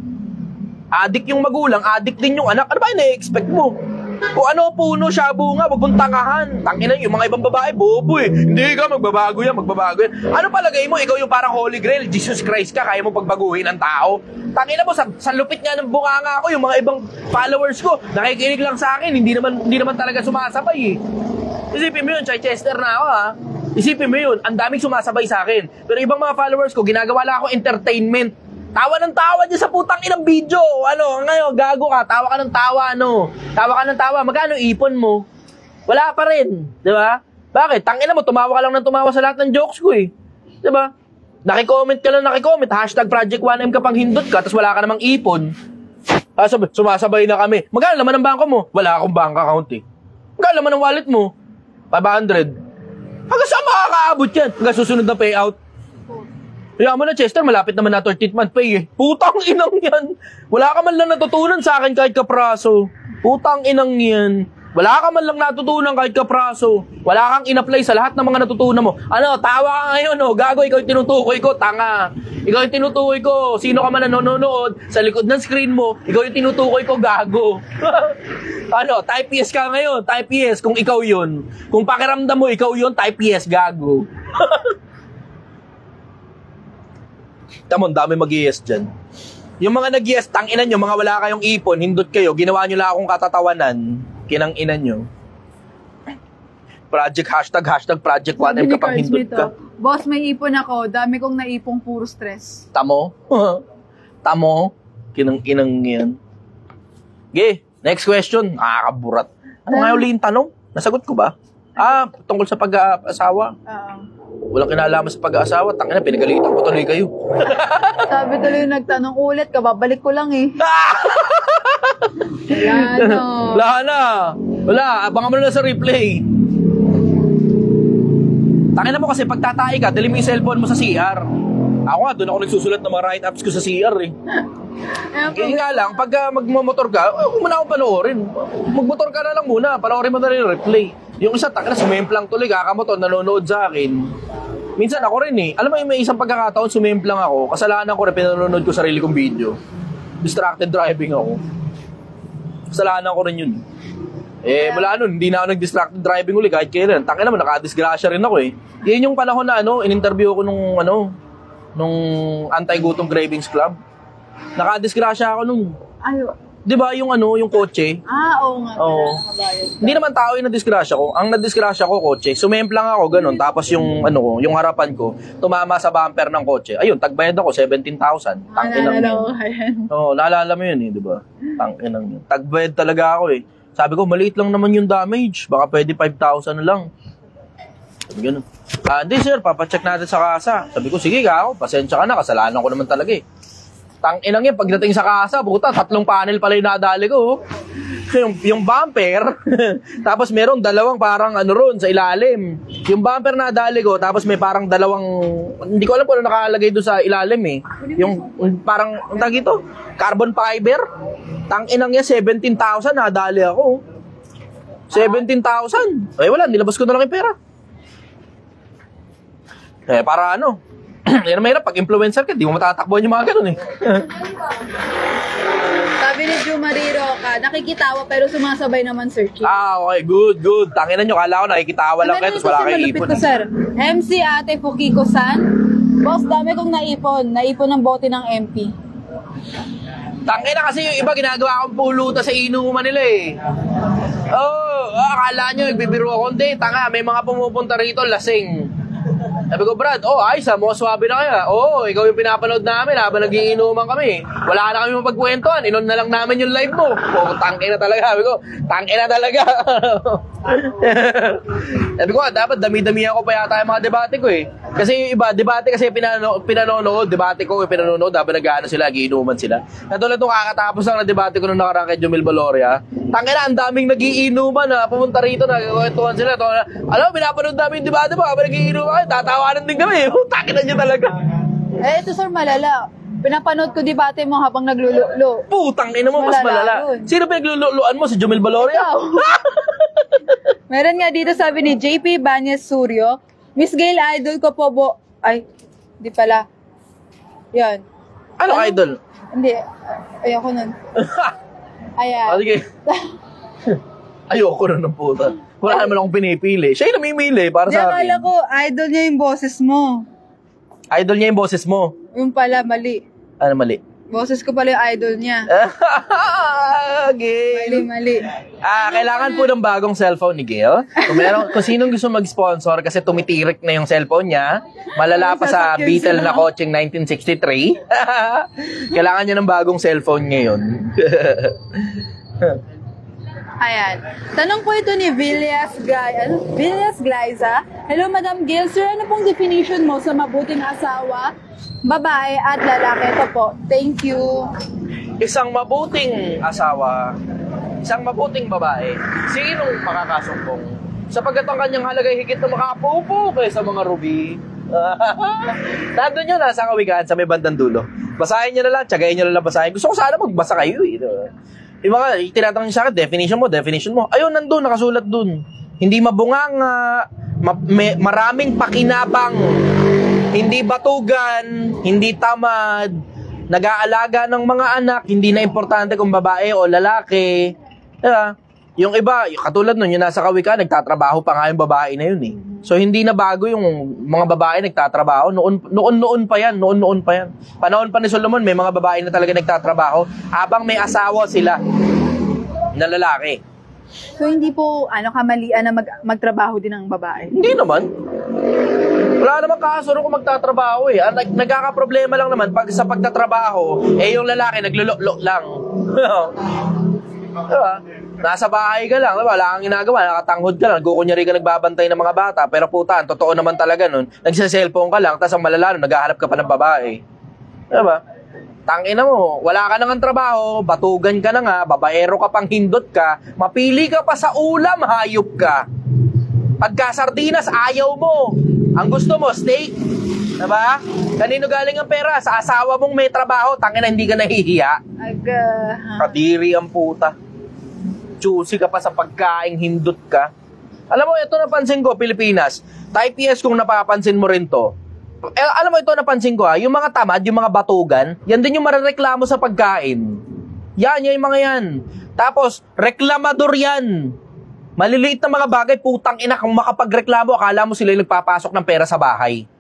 Adik yung magulang, adik din yung anak. Ano ba yung na-expect mo? Kung ano puno, shabu nga, wag mong tangahan. Tangina yung mga ibang babae, bobo eh. Hindi ka, magbabago yan. Ano palagay mo, ikaw yung parang Holy Grail, Jesus Christ ka, kaya mo pagbaguhin ang tao? Tangina mo, sa lupit nga ng bunganga ako, yung mga ibang followers ko, nakikinig lang sa akin, hindi naman talaga sumasabay eh. Isipin mo yun, Chichester na ako ha. Isipin mo yun, ang daming sumasabay sa akin. Pero ibang mga followers ko, ginagawa lang ako entertainment. Tawa ng tawa dyan sa putang inang video. Ngayon, gago ka. Tawa ka ng tawa, Tawa ka ng tawa. Magkano ipon mo? Wala pa rin. Di ba? Bakit? Tangina mo, tumawa ka lang ng tumawa sa lahat ng jokes ko eh. Di ba? Nakicomment ka lang, Hashtag Project 1M ka pang hindot ka, tapos wala ka namang ipon. Sumasabay na kami. Magkano laman ng bangko mo? Wala akong bank account eh. Magkano laman ng wallet mo? 500. Hanggang saan makakaabot yan? Hanggang susunod na payout. Kaya mo na, Chester, malapit naman na 13th month pay eh. Putang inang yan. Wala ka man lang natutunan sa akin kahit kapraso. Putang inang yan. Wala ka man lang natutunan kahit kapraso. Wala kang in-apply sa lahat ng mga natutunan mo. Tawa ka ngayon, gago, ikaw yung tinutukoy ko, tanga. Ikaw yung tinutukoy ko. Sino ka man na nanonood sa likod ng screen mo, ikaw yung tinutukoy ko, gago. Type yes ka ngayon, type yes kung ikaw yun. Kung pakiramdam mo, ikaw yun, type yes, gago. Tamon, dami mag-yes dyan. Yung mga nag-yes, tanginan nyo, mga wala kayong ipon, hindot kayo, ginawa nyo lang akong katatawanan, kinang-inan nyo. Hashtag Project 1M ka pang hindot ka. Boss, may ipon ako. Dami kong naipong puro stress. Tamo? Kinang-inang yan. Next question. Nakakaburat. Ano nga ulit yung tanong? Nasagot ko ba? Tungkol sa pag-aasawa. Walang kinalaman sa pag-aasawa. Tangina, pinagalitan ko tuloy kayo. Sabi tuloy nagtanong ulit, kababalik ko lang eh. Wala. Abangan mo na sa replay. Tangina mo kasi pagtatay ka, dali mo yung cellphone mo sa CR. Ako nga, doon ako nagsusulat ng mga write-ups ko sa CR eh. Kaya nga lang, pag magmamotor ka, huwag mo na akong panoorin. Magmotor ka na lang muna, panoorin mo na rin yung replay. Yung isa, taka na, sumemplang tuloy, kakamotor, nanonood sa akin. Minsan ako rin eh. Alam mo, may isang pagkakataon, sumemplang ako. Kasalanan ko rin, pinanonood ko sarili kong video. Distracted driving ako. Kasalanan ko rin yun. Eh, mula nun, hindi na ako nag-distracted driving ulit kahit kailan. Taka naman, nakadisgrasya rin ako eh. Yan yung panahon na in-interview ko nung Anti-Gutom Cravings Club. Nakadisgrasya ako nung, di ba yung yung kotse? Oo nga. Oo. Hindi naman tao yung nadisgrasya ko. Ang nadisgrasya ko, kotse. Sumemplang ako, ganun. Tapos yung harapan ko, tumama sa bumper ng kotse. Ayun, tagbayad ako, 17,000. Tangkinang yun. Oo, naalala mo yun eh, di ba? Tangkinang yun. Tagbayad talaga ako eh. Sabi ko, maliit lang naman yung damage. Baka pwede 5,000 na lang. Sabi ganun. Hindi sir, papacheck natin sa kasa. Sabi ko, sige ka ako, pasensya ka na, kasalanan ko naman talaga eh. Tanginang yan, pagdating sa kasa, puta, 3 panel pala yung nadali ko. yung bumper, tapos meron 2 parang ron sa ilalim. Yung bumper nadali ko, tapos may parang 2, hindi ko alam kung ano nakalagay doon sa ilalim eh. Yung parang, ang tag ito, carbon fiber. Tanginang yan, 17,000 nadali ako. 17,000. Eh wala, nilabas ko na lang yung pera. Eh para yan mahirap, pag influencer ka, di mo matatakbuhan yung mga ganun eh. Sabi ni Ju Mariro ka, nakikitawa pero sumasabay naman, Sir Kim. Okay, good. Tanginan nyo, kala ko nakikitawa lang kayo, tapos wala kayo ipon. Ko, sir. MC Ate Fukiko-san, boss, dami kong naipon ng bote ng MP. Tangina kasi yung iba ginagawa akong pulutan sa inuman nila eh. Akala nyo, nagbibiro ako. Hindi, tanga, may mga pumupunta rito, lasing. Sabi ko, Brad, ayos mo, swabe na kaya. Ikaw yung pinapanood namin habang nagiinuman kami. Wala na kami mapagkwentuhan, inon na lang namin yung live mo. Tangke na talaga. Sabi ko, tangke na talaga. Sabi ko, dapat dami-dami ako pa yata yung mga debate ko eh. Kasi yung iba, debate kasi pinanonood, debate ko, pinanonood, habang nag-ano sila, nagiinuman sila. Katulad nung kakatapos lang na debate ko nung nakaraan kay Jumil Valoria, tangke na, ang daming nagiinuman na pumunta rito, nagkwentuhan sila. Alam mo, pinapanood namin yung debate mo, habang nagiinuman kayo, tatawanan din kami. Takinan nyo talaga. Ito sir, malala. Pinapanood ko debate mo habang naglululo. Putang ina mo, mas malala. Sino pinaglululoan mo? Si Jumil Valoria? Meron nga dito sabi ni JP Banyes Suryo, Miss Gail, idol ko po di pala. Yan. Ano idol? Hindi. Ayoko nun. Ayan. Sige. Ayoko na ng puta. Wala naman akong pinipili. Siya yung namimili para sa akin. Akala ko, idol niya yung boses mo. Idol niya yung boses mo? Yung pala, mali. Ano mali? Boses ko pala yung idol niya. Okay. Mali. Kailangan po ng bagong cellphone ni Gail. Kung sinong gusto mag-sponsor kasi tumitirik na yung cellphone niya, malala pa sa Beetle na kotseng 1963. Kailangan niya ng bagong cellphone ngayon. Ayan. Tanong po ito ni Villas Glyza. Hello, Madam Gail. Sir, ano pong definition mo sa mabuting asawa, babae at lalaki? Ito po. Thank you. Isang mabuting asawa, isang mabuting babae, sinong makakasumbong? Sapagkat ang kanyang halagay higit na makapupo kaysa mga ruby. Nandun nyo, nasa kawikaan sa may bandang dulo. Basahin nyo na lang, tsagayin nyo na lang basahin. Gusto ko sana magbasa kayo eh. Yung mga tinatanong sa akin, definition mo. Ayun, nandun, nakasulat dun. Hindi mabunganga, maraming pakinabang, hindi batugan, hindi tamad, nag-aalaga ng mga anak, hindi na importante kung babae o lalaki. Diba? Yung iba, katulad nun, yung nasa kawikaan, nagtatrabaho pa nga yung babae na yun eh. So, hindi na bago yung mga babae nagtatrabaho. Noon pa yan. Panahon pa ni Solomon, may mga babae na talaga nagtatrabaho habang may asawa sila na lalaki. So, hindi po kamalian na magtrabaho din ng babae? Hindi naman. Wala naman kaso kung magtatrabaho eh. Nagkakaproblema lang naman pag sa pagtatrabaho, yung lalaki naglulok lang. Diba? Nasa bahay ka lang, diba? Wala kang ginagawa, nakatanghod ka lang, nagkukunyari ka nagbabantay ng mga bata, pero puta, totoo naman talaga nun, nagsa-cellphone ka lang, tas ang malala nun, naghahanap ka pa ng babae. Diba? Tangina mo, wala ka nang trabaho, batugan ka na nga, babaero ka pang hindot ka, mapili ka pa sa ulam, hayop ka. Pagka sardinas, ayaw mo. Ang gusto mo, steak. Diba? Kanino galing ang pera? Sa asawa mong may trabaho, tangina hindi ka nahihiya. Kadiri ang puta. Choosy ka pa sa pagkain, hindot ka. Alam mo, ito napansin ko, Pilipinas. Type yes kung napapansin mo rin to. Alam mo, ito napansin ko yung mga tamad, yung mga batugan, yan din yung marereklamo sa pagkain. Yan yung mga yan. Tapos, reklamador yan. Maliliit na mga bagay, putang ina, kung makapagreklamo, akala mo sila yung nagpapasok ng pera sa bahay.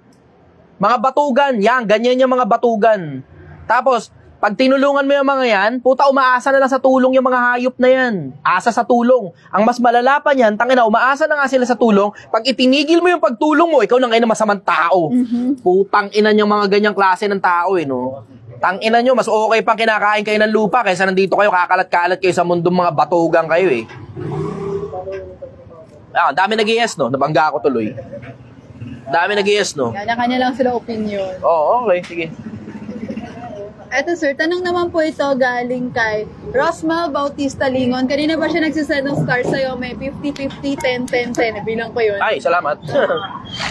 Mga batugan, yan, ganyan yung mga batugan. Tapos, pag tinulungan mo yung mga yan, puta, umaasa na lang sa tulong yung mga hayop na yan. Asa sa tulong. Ang mas malala pa niyan, tangina, umaasa na nga sila sa tulong. Pag itinigil mo yung pagtulong mo, ikaw na ngayon na masamang tao. Putang ina yung mga ganyang klase ng tao, no? Tangina nyo, mas okay pang kinakain kayo ng lupa kaysa nandito kayo, kakalat-kalat kayo sa mundong mga batugang kayo, dami nag-i-yes, no? Nabangga ako tuloy. Dami nag-i-yes, no? Kanya-kanya lang sila opinion. Oo, okay, sige. Eto sir, tanong naman po ito galing kay Rosmel Bautista Lingon. Kanina ba siya nagsisend ng stars sa'yo? May 50-50, 10-10-10. Bilang ko yun. Ay, salamat.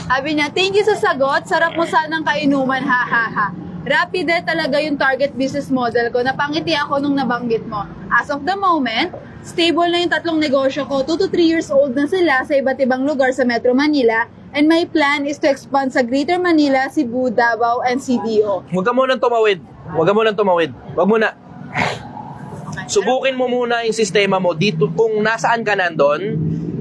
Sabi niya, thank you sa sagot. Sarap mo sanang kainuman, ha ha ha. Rapide talaga yung target business model ko. Napangiti ako nung nabanggit mo. As of the moment, stable na yung tatlong negosyo ko. 2 to 3 years old na sila sa iba't ibang lugar sa Metro Manila. And my plan is to expand sa Greater Manila, Cebu, Davao, and CDO. Huwag ka munang tumawid. Huwag muna. Subukin mo muna yung sistema mo. Dito, kung nasaan ka nandun,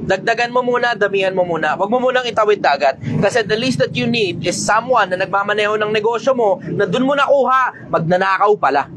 dagdagan mo muna, damihan mo muna. Huwag mo munang itawid dagat. Kasi the least that you need is someone na nagmamaneho ng negosyo mo na dun mo nakuha, magnanakaw pala.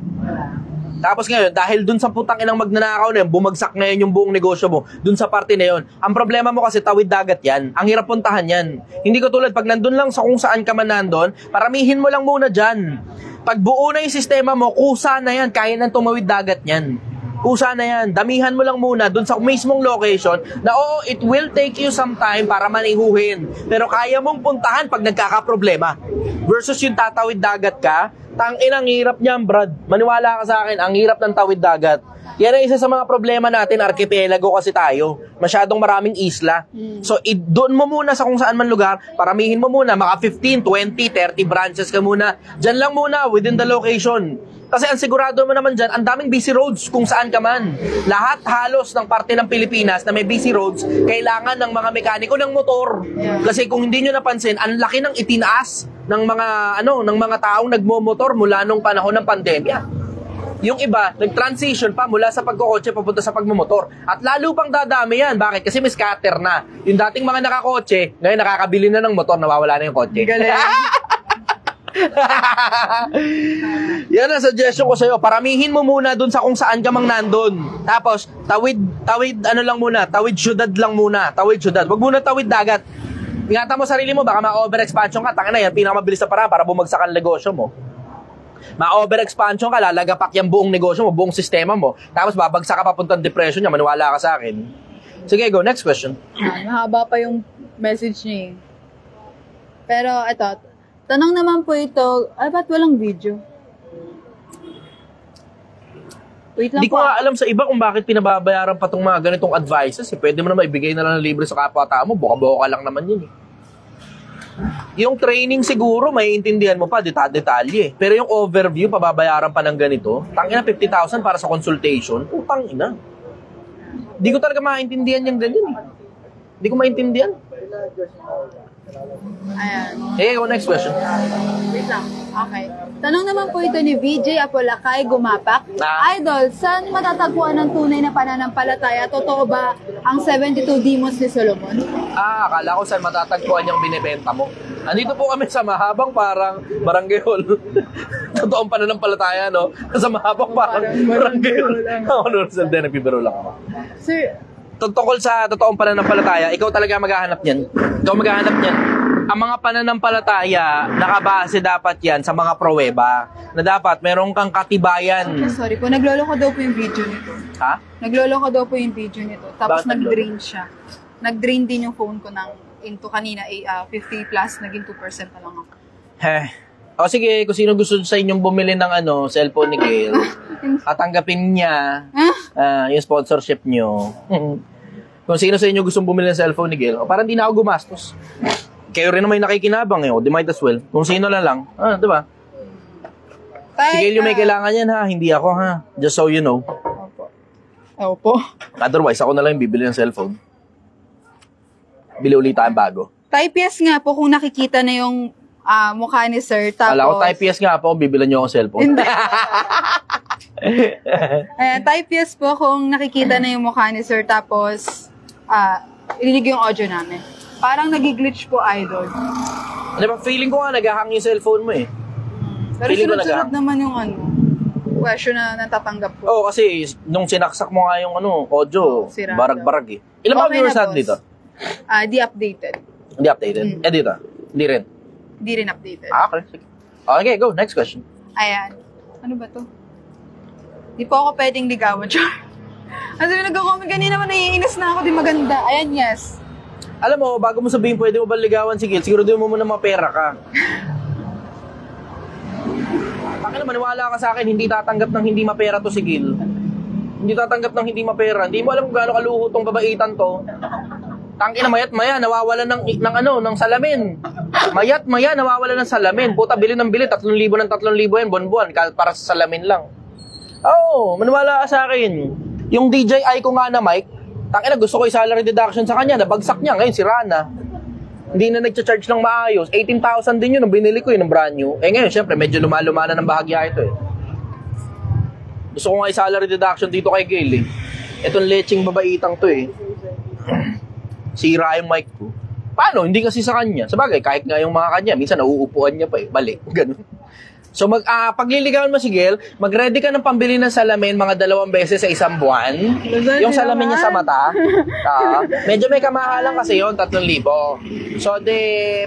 Tapos ngayon, dahil dun sa putang inang magnanakaw na yun, bumagsak ngayon yung buong negosyo mo, dun sa parte na yun. Ang problema mo kasi tawid dagat yan. Ang hirap puntahan yan. Hindi ko tulad, pag nandun lang sa kung saan ka man nandun, paramihin mo lang muna dyan. Pag buo na yung sistema mo, kusa na yan, kaya nang tumawid dagat yan. Kusa na yan. Damihan mo lang muna dun sa mismong location na oo, it will take you some time para manihuhin. Pero kaya mong puntahan pag nagkakaproblema. Versus yung tatawid dagat ka, tangin ang hirap niyan, Brad. Maniwala ka sa akin, ang hirap ng tawid dagat. Yan ang isa sa mga problema natin, archipelago kasi tayo. Masyadong maraming isla. So, doon mo muna sa kung saan man lugar, paramihin mo muna, maka 15, 20, 30 branches ka muna. Diyan lang muna, within the location. Kasi ang sigurado mo naman dyan, ang daming busy roads kung saan ka man. Lahat halos ng parte ng Pilipinas na may busy roads, kailangan ng mga mekaniko ng motor. Kasi kung hindi nyo napansin, ang laki ng itinaas ng mga taong nagmomotor mula nung panahon ng pandemya. Yung iba, nag-transition pa mula sa pagkokotse papunta sa pagmumotor. At lalo pang dadami yan. Bakit? Kasi may scatter na. Yung dating mga nakakotse, ngayon nakakabili na ng motor, nawawala na yung kotse. Yan ang suggestion ko sa'yo. Paramihin mo muna dun sa kung saan ka mang nandun. Tapos, tawid syudad lang muna. Tawid syudad. Wag muna tawid dagat. Ingatan mo sarili mo, baka ma-overexpansion ka. Tanga na yan, pinakamabilis na para bumagsak ang negosyo mo. Ma-overexpansion ka, lalagapak yung buong negosyo mo, buong sistema mo. Tapos babagsak ka papuntang depression niya, maniwala ka sa akin. Sige, go. Next question. Mahaba pa yung message niya. Pero eto, tanong naman po ito, ba't walang video? Wait lang. Hindi ko nga alam sa iba kung bakit pinababayaran pa itong mga ganitong advices. Pwede mo na maibigay na lang ng libre sa kapwa-tao mo. Buka-buka lang naman yun Yung training siguro, maiintindihan mo pa, detalye. Pero yung overview, pababayaran pa ng ganito, tangina 50,000 para sa consultation, putang ina. Hindi ko talaga maintindihan yung ganyan Hindi ko maintindihan. Ayan. Okay, go next question. Wait lang. Okay. Tanong naman po ito ni VJ Apolacay Gumapak. Idol, saan matatagpuan ng tunay na pananampalataya? Totoo ba ang 72 demons ni Solomon? Akala ko saan matatagpuan yung binibenta mo. Andito po kami sa mahabang parang barangay hall. Totoong pananampalataya, no? Sa mahabang parang barangay hall. Nagbibiro lang ako. Sir, tungkol sa totoong pananampalataya, ikaw talaga maghahanap niyan. Ikaw maghahanap niyan. Ang mga pananampalataya, nakabase dapat yan sa mga pruweba. Na dapat meron kang katibayan. Sorry po, nagloloko daw po yung video nito. Ha? Nagloloko daw po yung video nito. Tapos Bakit nag-drain siya. Nag-drain din yung phone ko into kanina 50 plus, naging 2% na lang ako. O sige, kung sino gusto sa inyong bumili ng cellphone ni Gail, tatanggapin niya yung sponsorship nyo. Kung sino sa inyo gustong bumili ng cellphone ni Gail, parang di na ako gumastos. kayo rin naman yung nakikinabang eh. O, di might as well. Kung sino na lang. Di ba? Sige, yung may kailangan yan ha. Hindi ako ha. Just so you know. Opo. Otherwise, ako na lang yung bibili ng cellphone. Bili ulit tayong bago. Type yes nga po kung nakikita na yung mukha ni sir. Tapos, Wala ko, type yes nga po, bibilan nyo akong cellphone. Hindi. Ayan, type yes po kung nakikita na yung mukha ni sir. Tapos, ilinig yung audio namin. Parang nag-glitch po, idol. Ano ba, feeling ko nga nag-hang yung cellphone mo eh. Pero Feeling ko sunod-sunod naman yung question na natatanggap ko. Oo, kasi nung sinaksak mo nga yung audio, Sira barag-barag eh. Ilan ba Okay viewers na, natin boss. dito? Di updated. Hindi updated. Dito? Hindi rin. Di rin updated. Okay, sige. Okay, go. Next question. Ayan. Ano ba to? Di po ako pwedeng ligawan. Char. Kasi nag-comment kanina naman, naiinis na ako. Di maganda. Ayan, yes. Alam mo, bago mo sabihin pwede mo ba ligawan si Gil, siguro doon mo muna mapera ka. Bakit maniwala ka sa akin, hindi tatanggap ng hindi mapera to si Gil. Hindi tatanggap ng hindi mapera. Hindi mo alam kung gaano kaluho tong babaitan to. Tangina mayat-maya, nawawalan ng salamin. Mayat-maya, nawawalan ng salamin. Puta, bili ng bili, 3,000 ng 3,000 yan, buwan-buwan, para sa salamin lang. Oo, maniwala ka sa akin. Yung DJI ko nga na mic, tangina gusto ko yung salary deduction sa kanya, nabagsak niya, ngayon sira na. Hindi na nagcha-charge ng maayos. 18,000 din yun nung binili ko yun ng brand new. Ngayon, syempre, medyo lumalumana ng bahagya ito eh. Gusto ko nga yung salary deduction dito kay Gail eh. Itong leching babaitang to eh. Sira yung mic ko. Paano? Hindi kasi sa kanya. Sabagay, kahit nga yung mga kanya, minsan nauupuan niya pa eh. Balik. Ganun. So, pagliligawan mo si Gail, mag-ready ka ng pambili ng salamin mga 2 beses sa isang buwan. Yung salamin niya sa mata. Medyo may kamahalan kasi yun, 3,000. So,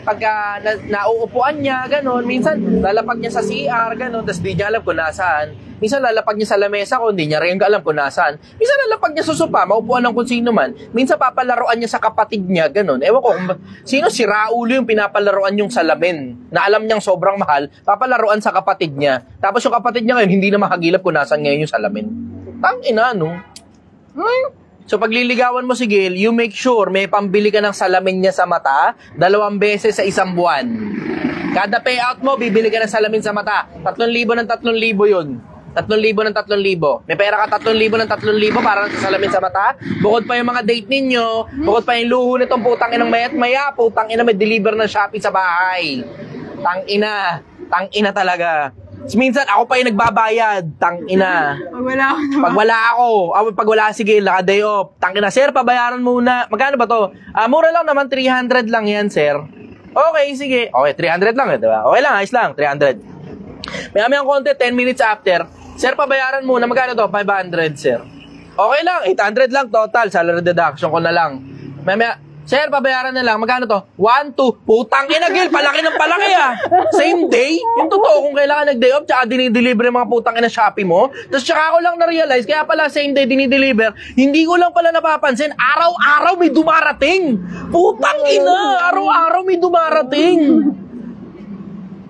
pagka nauupuan niya, ganun, minsan lalapag niya sa CR, ganun, tapos di niya alam kung nasaan. Minsan lalapag niya sa lamesa ko, hindi niya rin alam kung nasaan. Minsan lalapag niya sa sopa, maupuan ng kung sino man. Minsan papalaruan niya sa kapatid niya, ganun. Ewan ko, sino si Raulo yung pinapalaruan yung salamin na alam niyang sobrang mahal, papalaruan sa kapatid niya. Tapos yung kapatid niya ngayon, hindi na makagilap kung nasaan ngayon yung salamin. Tangina, no? So pagliligawan mo si Gail, you make sure may pambili ka ng salamin niya sa mata 2 beses sa isang buwan. Kada payout mo, bibili ka ng salamin sa mata. 3,000 ng 3,000 yun. 3,000 ng 3,000. May pera ka 3,000 ng 3,000 para sa salamin sa mata. Bukod pa yung mga date ninyo, bukod pa yung luho nitong putang inang mayat-maya, putang ina may deliver ng Shopee sa bahay. Tangina talaga. Minsan ako pa yung nagbabayad, tangina. Pag wala si Gail, naka-day off. Tangina, sir, pabayaran muna. Magkano ba to? Mura lang naman, 300 lang yan, sir. Okay, sige. Okay, 300 lang, diba? Okay lang, ayos lang, 300. May konti, 10 minutes after. Sir, pabayaran muna. Magkano to? 500, sir. Okay lang, 800 lang total. Salary deduction ko na lang. Sir, pabayaran na lang. Magkano to? 1, 2. Putang ina, Gil. Palaki ng palaki ah. Same day? Yung totoo, kung kailangan nag-day off, tsaka dinideliver yung mga putang ina Shopee mo. Tapos tsaka ako lang na-realize, kaya pala same day dinideliver, hindi ko lang pala napapansin, araw-araw may dumarating. Putang ina, araw-araw may dumarating.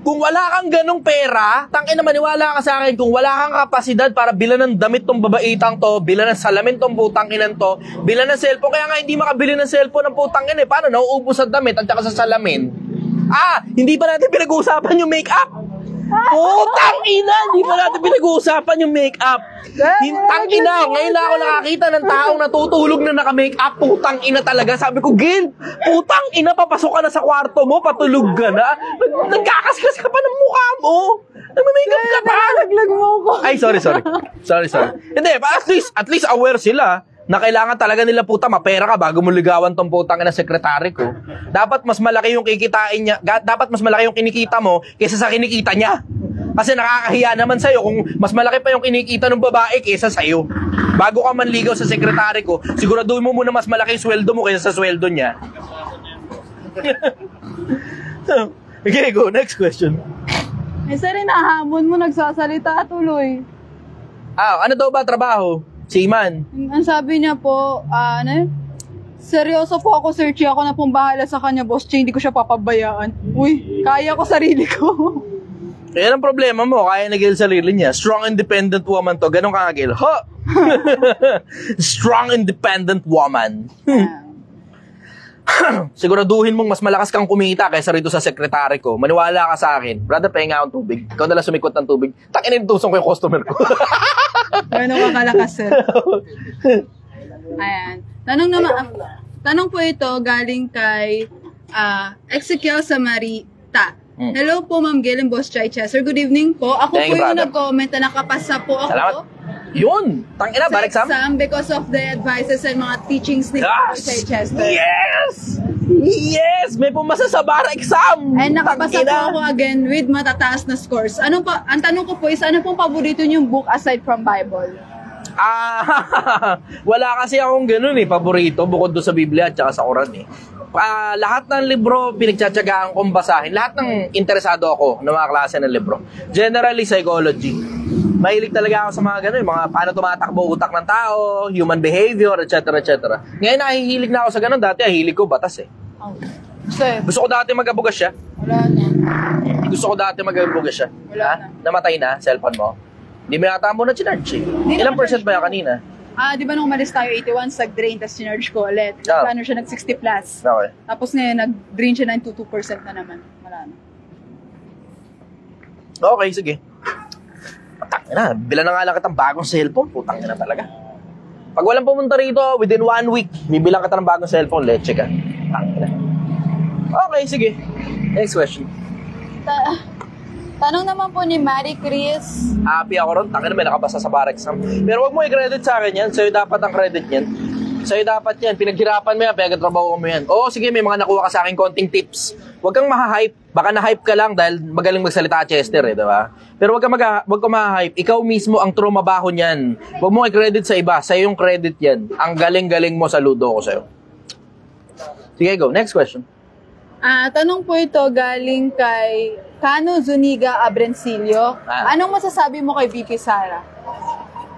Kung wala kang ganong pera, tangina maniwala ka sa akin, kung wala kang kapasidad para bilan ng damit tong babaitang to, bilan ng salamin tong putang inan to, bilan ng cellphone, kaya nga hindi makabili ng cellphone ng putang ina eh. Paano? Nauubos sa damit at saka sa salamin. Hindi pa natin pinag-uusapan yung make-up. Putang ina, hindi pa natin pinag-uusapan yung make-up. Tang ina, ngayon na ako nakakita ng taong natutulog na naka-make-up. Putang ina talaga. Sabi ko, Gil, putang ina, papasok ka na sa kwarto mo, patulog ka na. Nagkakaskas ka pa ng mukha mo. Nag-makeup ka pa. Nalaglag mo ako. Ay, sorry. Hindi, at least aware sila na kailangan talaga nila mapera ka bago mo ligawan tong putang ina sekretary ko. Dapat mas malaki yung kikitain niya, dapat mas malaki yung kinikita mo kaysa sa kinikita niya. Kasi nakakahiya naman sa'yo kung mas malaki pa yung kinikita ng babae kaysa sa'yo. Bago ka manligaw sa sekretary ko, siguraduhin mo muna mas malaki yung sweldo mo kaysa sa sweldo niya. Okay, go. Next question. Isa rin nahamon mo, nagsasalita tuloy. Ano daw ba trabaho? Seaman. Ang sabi niya po, seryoso po ako, Sir Chi, ako na pong bahala sa kanya, Boss Chi, hindi ko siya papabayaan. Uy, kaya ko sarili ko. Yan ang problema mo, kaya na Gail sarili niya. Strong independent woman to, ganun ka nga Gail. Strong independent woman. siguraduhin mong mas malakas kang kumita kaysa rito sa sekretary ko. Maniwala ka sa akin. Brother, pahinga akong tubig. Ikaw na lang sumikot ng tubig. Takin, inutusan ko yung customer ko. Ano ka kalakas, sir? Ayan. Tanong po ito galing kay Ezekiel Samarita. Hello po, Ma'am Gail and Boss Chai Chester. Good evening po. Ako Thank po you, yung brother. nag-comment na nakapasa po ako. Salamat. Yun! Tangina, Sa barik Sam. exam because of the advices and mga teachings ni Yes! Chai Chester. Yes! Yes! May pumasa sa bar exam! And nakapasa po Tangina. ako again with matataas na scores. Ang tanong ko po is, ano pong paborito niyong book aside from Bible? Wala kasi akong ganun paborito bukod doon sa Biblia at saka sa Quran lahat ng libro pinagtsatsagaan kong basahin. Lahat ng interesado ako ng mga klase ng libro. Generally, psychology. Mahilig talaga ako sa mga ganun, mga paano tumatakbo utak ng tao, human behavior, etc. Ngayon nahihilig na ako sa ganun. Dati hilig ko batas Sir, Gusto ko dati mag-abugas siya. wala na. Gusto ko dati mag-abugas siya. Wala na. Namatay na, cellphone mo. Hindi mo yata mo na chinarge Ilang percent ba yan kanina? Di ba nung umalis tayo 81, nag-drain, tapos sinurge ko ulit. Ah. Ano siya, nag-60 plus. Okay. Tapos ngayon, nag-drain siya ng 2% na naman. Wala na. Okay, sige. Tangina, bilan na nga lang kitang bagong cellphone. Putang ina talaga. Pag walang pumunta rito, within 1 week, bibilang kita ng bagong cellphone, leche ka. Tangina. Okay, sige. Next question. Tanong naman po ni Marie Chris. Happy ako ron. Tangina, may nakabasa sa bar exam. Pero wag mo i-credit sa akin yan. Sa'yo dapat ang credit yan. Sa'yo dapat yan. Pinaghirapan mo yan, pinagtrabaho mo yan. Oo, sige, may mga nakuha ka sa akin konting tips. Huwag kang maha-hype. Baka na-hype ka lang dahil magaling magsalita Chester diba? Pero wag kang maha-hype. Ikaw mismo ang trumabaho niyan. Huwag mo i-credit sa iba. Sa'yo yung credit yan. Ang galing-galing mo, saludo ko sa'yo. Sige, go. Next question. Tanong po ito galing kay Cano Zuniga Abrencilio. Anong masasabi mo kay VP Sara?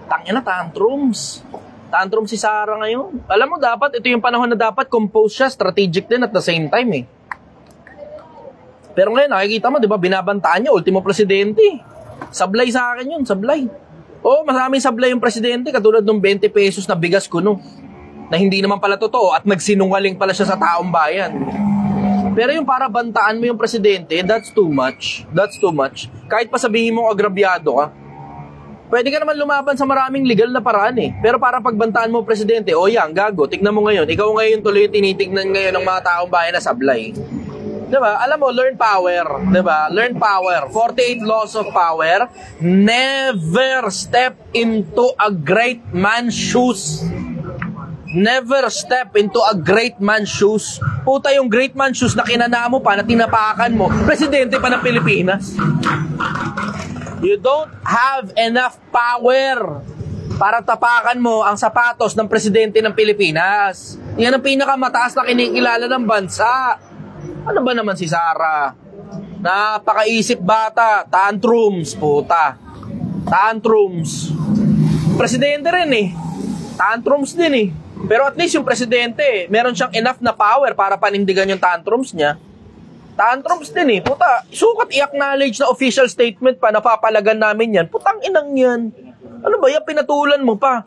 Tangina, tantrums. Tantrum si Sara ngayon. Alam mo, dapat, ito yung panahon na dapat compose siya, strategic din at the same time Pero ngayon, nakikita mo, di ba, binabantaan niya, ultimo presidente. Sablay sa akin yun, sablay. Maraming sablay yung presidente, katulad ng 20 pesos na bigas kuno. Na hindi naman pala totoo at nagsinungaling pala siya sa taong bayan. Pero yung para bantaan mo yung presidente, that's too much. That's too much. Kahit pa sabihin mo agrabyado ka, pwede ka naman lumaban sa maraming legal na paraan Pero para pagbantaan mo presidente, yan, gago, tignan mo ngayon. Ikaw ngayon tuloy tinitignan ngayon ng mga taong bayan na sablay. Diba? Alam mo, learn power. Diba? Learn power. 48 laws of power. Never step into a great man's shoes. Never step into a great man's shoes. Puta, yung great man's shoes na kinana mo pa, na tinapakan mo, presidente pa ng Pilipinas. You don't have enough power para tapakan mo ang sapatos ng presidente ng Pilipinas. Yan ang pinakamataas na kinikilala ng bansa. Ano ba naman si Sara? Napakaisip bata. Tantrums, puta. Tantrums. Presidente rin Tantrums din Pero at least yung presidente, meron siyang enough na power para panindigan yung tantrums niya. Tantrums din Puta, sukat i-acknowledge na official statement pa, napapalagan namin yan. Putang inang yan. Ano ba yan? Pinatulan mo pa.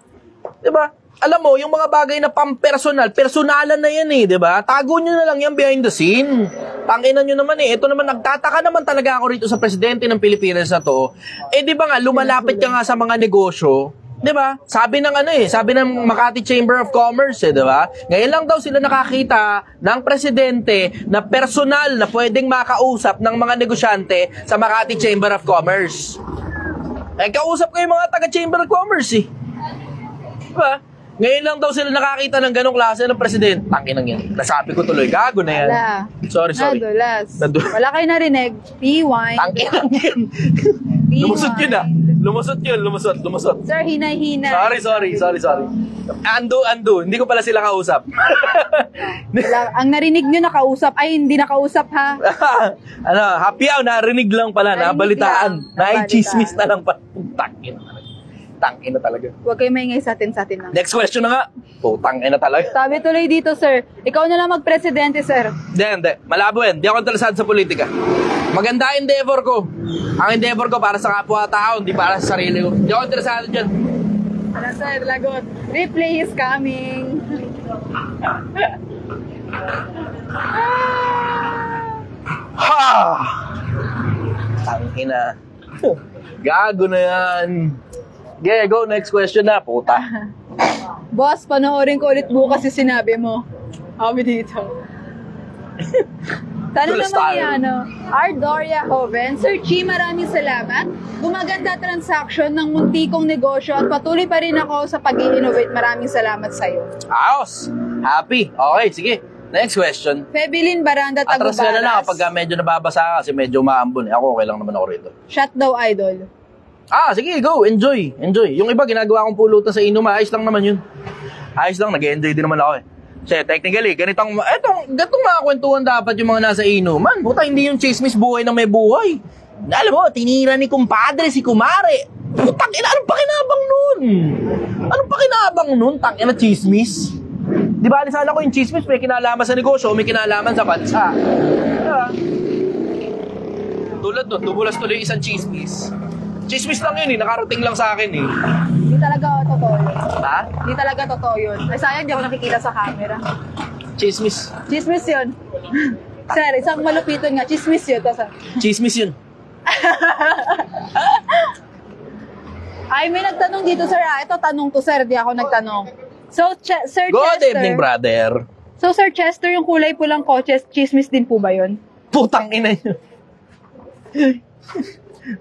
Diba? Alam mo, yung mga bagay na pampersonal, personalan na yan diba? Tago nyo na lang yan behind the scene. Tanginan nyo naman Ito naman, nagtataka naman talaga ako rito sa presidente ng Pilipinas na to. Diba nga, lumalapit ka nga sa mga negosyo. Diba? Sabi ng sabi ng Makati Chamber of Commerce, diba? Ngayon lang daw sila nakakita ng presidente na personal na pwedeng makausap ng mga negosyante sa Makati Chamber of Commerce. Kausap ko yung mga taga-Chamber of Commerce Diba? Ngayon lang daw sila nakakita ng ganong klase ng presidente. Tangin lang yan. Nasabi ko tuloy, gago na yan. Wala. Sorry. Nadulas. Wala kayo narinig. P-wine. Tangin lang yan. Lumusot yun Lumusot. Sir, hinay-hinay. Sorry. Ando. Hindi ko pala sila kausap. Ang narinig nyo nakausap, ay hindi nakausap ha. Happy hour, narinig lang pala, nabalitaan. Naichismis na lang pala. Tangin na talaga. Huwag kayo maingay sa atin lang. Next question na nga. Tangin na talaga. Sabi tuloy dito, sir. Ikaw na lang magpresidente, sir. Hindi. Malabo yan. Di ako interesado sa politika. Maganda endeavor ko. Ang endeavor ko para sa kapwa-tao, hindi para sa sarili ko. Di ako interesado dyan. Ano sir, lagot. Replay is coming. Ha! Tangina. Gago na yan. Okay, go. Next question na, puta. Boss, panoorin ko ulit bukas yung sinabi mo. Kami dito. Tanong Tulas naman tayo. niya, Ardoria Hoven. Sir Chi, maraming salamat. Gumaganda transaction ng muntikong negosyo at patuloy pa rin ako sa pag-i-innovate. Maraming salamat sa'yo. Ayos. Happy. Okay, sige. Next question. Febilin Baranda Atras ka na lang Tagubaras. kapag medyo nababasa ka kasi medyo maambon. Ako okay lang naman ako rito. Shot daw, idol. Sige, go. Enjoy. Enjoy. Yung iba, ginagawa kong pulutan sa inuman. Ayos lang naman yun. Ayos lang. Nag-enjoy din naman ako eh. Kasi technically, ganitong mga kwentuhan dapat yung mga nasa inuman. Buta, hindi yung chismis buhay na may buhay. Alam mo, tinira ni kumpadre si kumare. Putang ina, anong pakinabang nun? Anong pakinabang nun? Tangina chismis. Di ba, alisala ko yung chismis, may kinalaman sa negosyo, may kinalaman sa bansa. Diba? Tulad nun, dumulas tuloy isang chismis. Chismis lang yun eh, nakarating lang sa akin eh. Hindi talaga totoo yun. Ha? Hindi talaga totoo yun. Ay, sayang, di ako nakikita sa camera. Chismis. Chismis yun. Sir, isang malupiton nga. Chismis yun. Chismis yun. Ay, may nagtanong dito, sir. Ito, tanong to, sir. Di ako nagtanong. So, Sir Good Chester. evening, brother. So, Sir Chester, yung kulay pulang kotse, chismis din po ba yun? Putang ina nyo.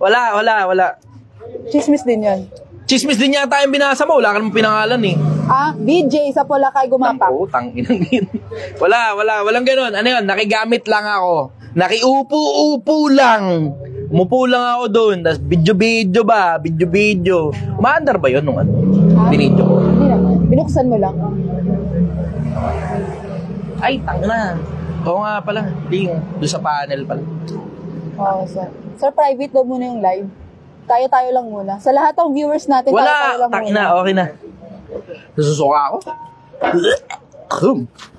Wala. Chismis din yun. Chismis din yata yung binasa mo. Wala ka namang pinangalan eh. BJ sa Polakay gumapak. Putang ina yun. Walang ganun. Ano yun? Nakigamit lang ako. Nakiupo-upo lang. Umupo lang ako doon. Tapos video ba? Video. Umaandar ba yun nung ano? Binidyo ko. Hindi naman. Binuksan mo lang. Ay, tangina. Oo nga pala. Hindi yung doon sa panel pala. Oo, sir. Sir, private daw muna yung live. Tayo lang muna. Sa lahat ng viewers natin, tayo Wala. lang muna. Tangina. Okay na. Nasusuka ako.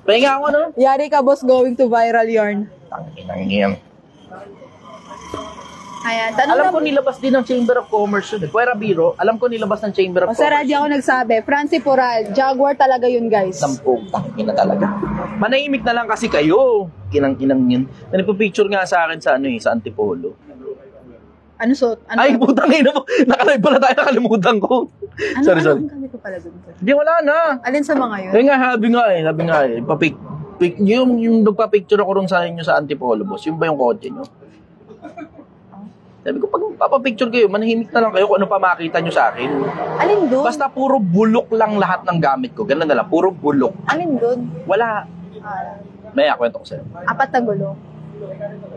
Pahinga ako no? Yari ka, boss, going to viral yarn. Tangina yan. Ayan, tanong Alam na ko nilabas din ng Chamber of Commerce yun. Kuwera Biro, alam ko nilabas ng Chamber of Sa Commerce. radyo ako nagsabi, Francie Poral, Jaguar talaga yun, guys. Sampung, tangina talaga. Manahimik na lang kasi kayo. Kinang-kinang yun. Nagpo-picture nga sa akin sa sa Antipolo. Ano suot? Ano Ay, putang ina mo. Nakalive pala tayo, nakalimutan ko. Sorry. Ang gamit ko pala dun, sir? Hindi, wala na. Alin sa mga yun? Yung nga, sabi nga eh. Yung nagpa-picture ako rin sa inyo sa Antipolo, boss. Yung ba yung kotse nyo? Sabi ko, pag papapicture kayo, manahimik na lang kayo kung ano pa makita nyo sa akin. Alin dun? Basta puro bulok lang lahat ng gamit ko. Ganun na lang, puro bulok. Alin dun? Wala. May kwento ko sa'yo. 4 na gulo.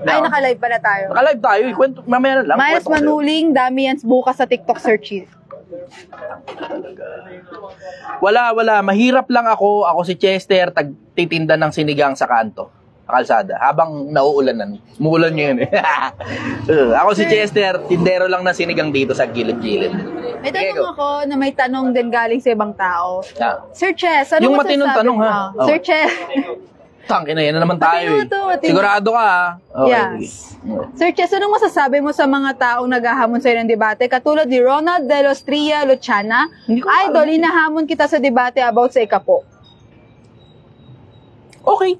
Ay, naka-live pala tayo. Naka-live tayo, kwento, mamaya na lang. Miles kwento ko sa'yo. Manuling, dami yan bukas sa TikTok search. Wala. Mahirap lang ako. Ako si Chester, tagtitinda ng sinigang sa kanto. Kalsada. Habang nauulanan. Muulan nyo yun eh. Ako si Chester, tindero lang ng sinigang dito sa gilid-gilid. May Sige, tanong go. ako na may tanong din galing sa ibang tao. Sir Chess, ano Yung masasabi matinong tanong, mo? ha? Oh. Sir Chess. Tangina, yan na naman tayo eh. Matino. Sigurado ka ha? Okay. Yes. Sir Chess, anong masasabi mo sa mga taong naghahamon sa'yo ng debate? Katulad ni Ronald De Los Tria Luciana. Hindi ko Idol, hinahamon kita sa debate about sa ikapo. Okay.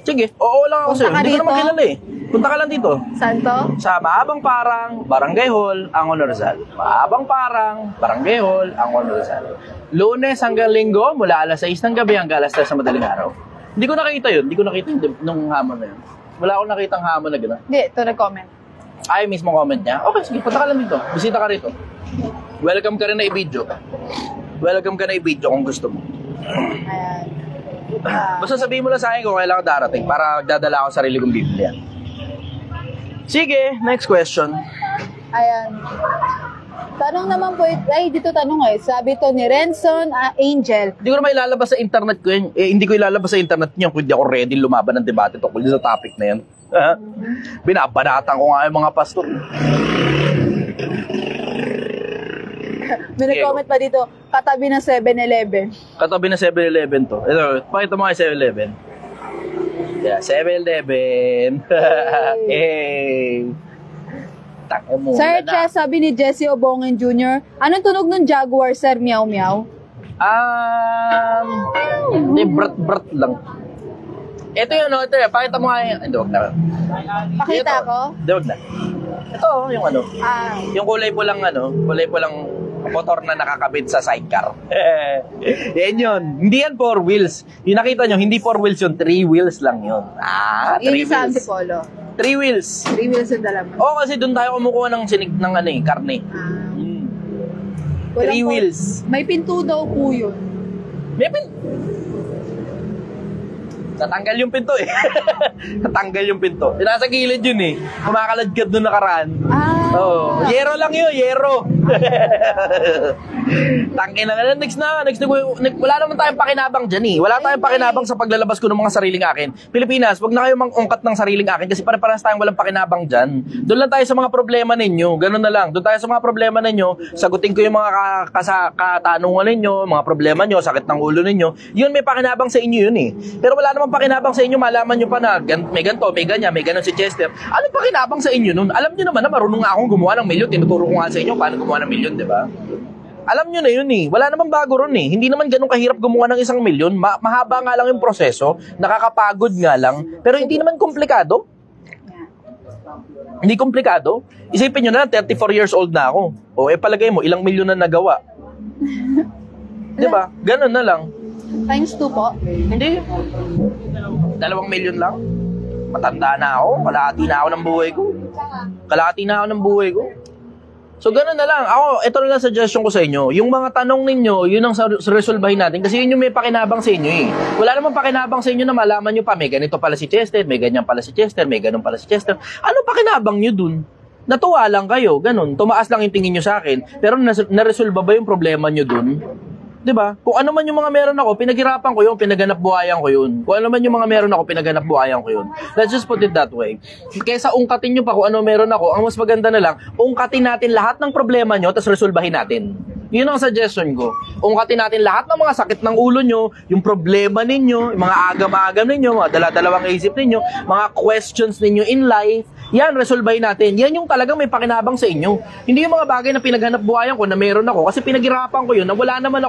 Sige, oo lang ako Punta sa'yo. ka Hindi ko dito. naman kilala eh. Punta ka lang dito. Saan to? Sa Maabang Parang, Barangay Hall, Angon Rizal. Maabang Parang, Barangay Hall, Angon Rizal. Lunes hanggang Linggo, mula alas 6 ng gabi hanggang alas 3 sa madaling araw. Hindi ko nakita yun. Hindi ko nakita nung hamon na yun. Wala akong nakitang hamon na gano'n. Hindi, ito nag-comment. Ay, mismo comment niya. Okay, sige, punta ka lang dito. Bisita ka rito. Welcome ka rin na i-video. Welcome ka na i-video kung gusto mo. Ayan. Basta sabihin mo lang sa akin kung kailangan ko darating para magdadala ako sa sarili kong Biblia. Sige, next question. Ayan. Tanong naman po, ay dito tanong sabi to ni Renson Angel. Hindi ko na mailalabas sa internet ko yun. Hindi ko ilalabas sa internet niyo kung hindi ako ready lumaban ng debate tungkol sa topic na yan. Binabanatan ko nga yung mga pastor. May nag-comment pa dito, katabi ng 7-Eleven. Katabi na 7-Eleven to. Ito, pakita mo kay 7-Eleven. Yeah, 7-Eleven. Hey. Taka mo. Sir Chess, sabi ni Jesse Obongen Jr., anong tunog ng Jaguar, sir? Meow meow? Hindi, brat lang. Ito yun, no? Ito yun. Pakita mo nga yun. Hindi, wag na. Pakita Ito. ko? Hindi, wag na. Ito, yung ano. Yung kulay pulang motor na nakakabit sa sidecar. Yan yun. Hindi yan 4 wheels. Yung nakita nyo, hindi 4 wheels yun. 3 wheels lang yun. 3 Yun yung sa wheels. Antipolo. 3 wheels. 3 wheels yung dala mo. Oo, kasi doon tayo kumukuha ng sinig ng karne. 3 wheels. May pinto daw po yun. May Natanggal yung pinto eh. Natanggal yung pinto. Nasa gilid yun eh. Kumakaladkad doon nakaraan. Oo. Yero lang yun, yero. Tangin na. Next na. Wala naman tayong pakinabang dyan eh. Wala tayong pakinabang sa paglalabas ko ng mga sariling akin. Pilipinas, wag na kayo mangungkat ng sariling akin kasi pare-parehas tayong walang pakinabang dyan. Doon lang tayo sa mga problema ninyo. Ganun na lang. Doon tayo sa mga problema ninyo. Sagutin ko yung mga katanungan ninyo, mga problema nyo, sakit ng ulo ninyo. Yun, may pakinabang sa inyo yun eh. Pero wala namang pakinabang sa inyo, malaman nyo pa na may ganito, may ganyan, may ganon si Chester. Ano pakinabang sa inyo nun? Alam nyo naman na marunong nga akong gumawa ng milyon. Tinuturo ko nga sa inyo paano gumawa ng milyon, di ba? Alam nyo na yun eh. Wala namang bago ron eh. Hindi naman ganun kahirap gumawa ng 1 milyon. Mahaba nga lang yung proseso. Nakakapagod nga lang. Pero hindi naman komplikado. Hindi komplikado. Isipin nyo na, 34 years old na ako. O palagay mo, ilang milyon na nagawa. Di ba? Ganun na lang. Times 2 po? Hindi. 2 milyon lang. Matanda na ako. Kalahati na ako ng buhay ko. So, ganun na lang. Ako, ito na lang suggestion ko sa inyo. Yung mga tanong ninyo, yun ang resolbahin natin. Kasi yun yung may pakinabang sa inyo eh. Wala namang pakinabang sa inyo na malaman nyo pa, may ganito pala si Chester, may ganyan pala si Chester, may ganun pala si Chester. Ano pakinabang nyo dun? Natuwa lang kayo, ganun. Tumaas lang yung tingin nyo sa akin. Pero naresolba ba yung problema nyo dun? Diba? Kung ano man yung mga meron ako, pinaghirapan ko yun, pinaganap buhayan ko yun. Kung ano man yung mga meron ako, pinaganap buhayan ko yun. Let's just put it that way. Kaysa ungkatin nyo pa kung ano meron ako, ang mas maganda na lang, ungkatin natin lahat ng problema nyo, tapos resolbahin natin. Yun ang suggestion ko. Ungkatin natin lahat ng mga sakit ng ulo nyo, yung problema ninyo, yung mga agam-agam ninyo, mga dala-dalawang isip ninyo, mga questions ninyo in life, yan, resolbahin natin. Yan yung talagang may pakinabang sa inyo. Hindi yung mga bagay na pinaghanap buhayan ko na meron ako kasi pinaghirapan ko yun na wala naman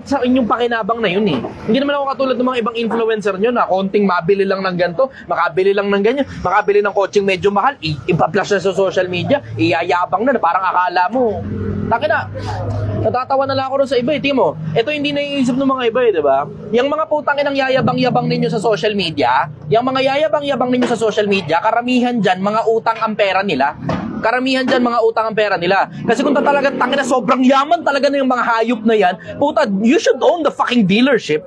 sa inyong pakinabang na yun eh. Hindi naman ako katulad ng mga ibang influencer nyo na konting mabili lang ng ganito, makabili lang ng ganyan, makabili ng coaching medyo mahal, ipa-flash na sa social media, iyayabang na parang akala mo. Taki na, natatawa na lang ako rin sa iba eh. Tingin mo, ito hindi naiisip ng mga iba eh, diba? Yung mga putang inang yayabang-yabang ninyo sa social media, yung mga yayabang-yabang ninyo sa social media, karamihan dyan, mga utang ang pera nila. Karamihan dyan, mga utang ang pera nila. Kasi kung talaga tangina sobrang yaman talaga na yung mga hayop na yan, puta, you should own the fucking dealership.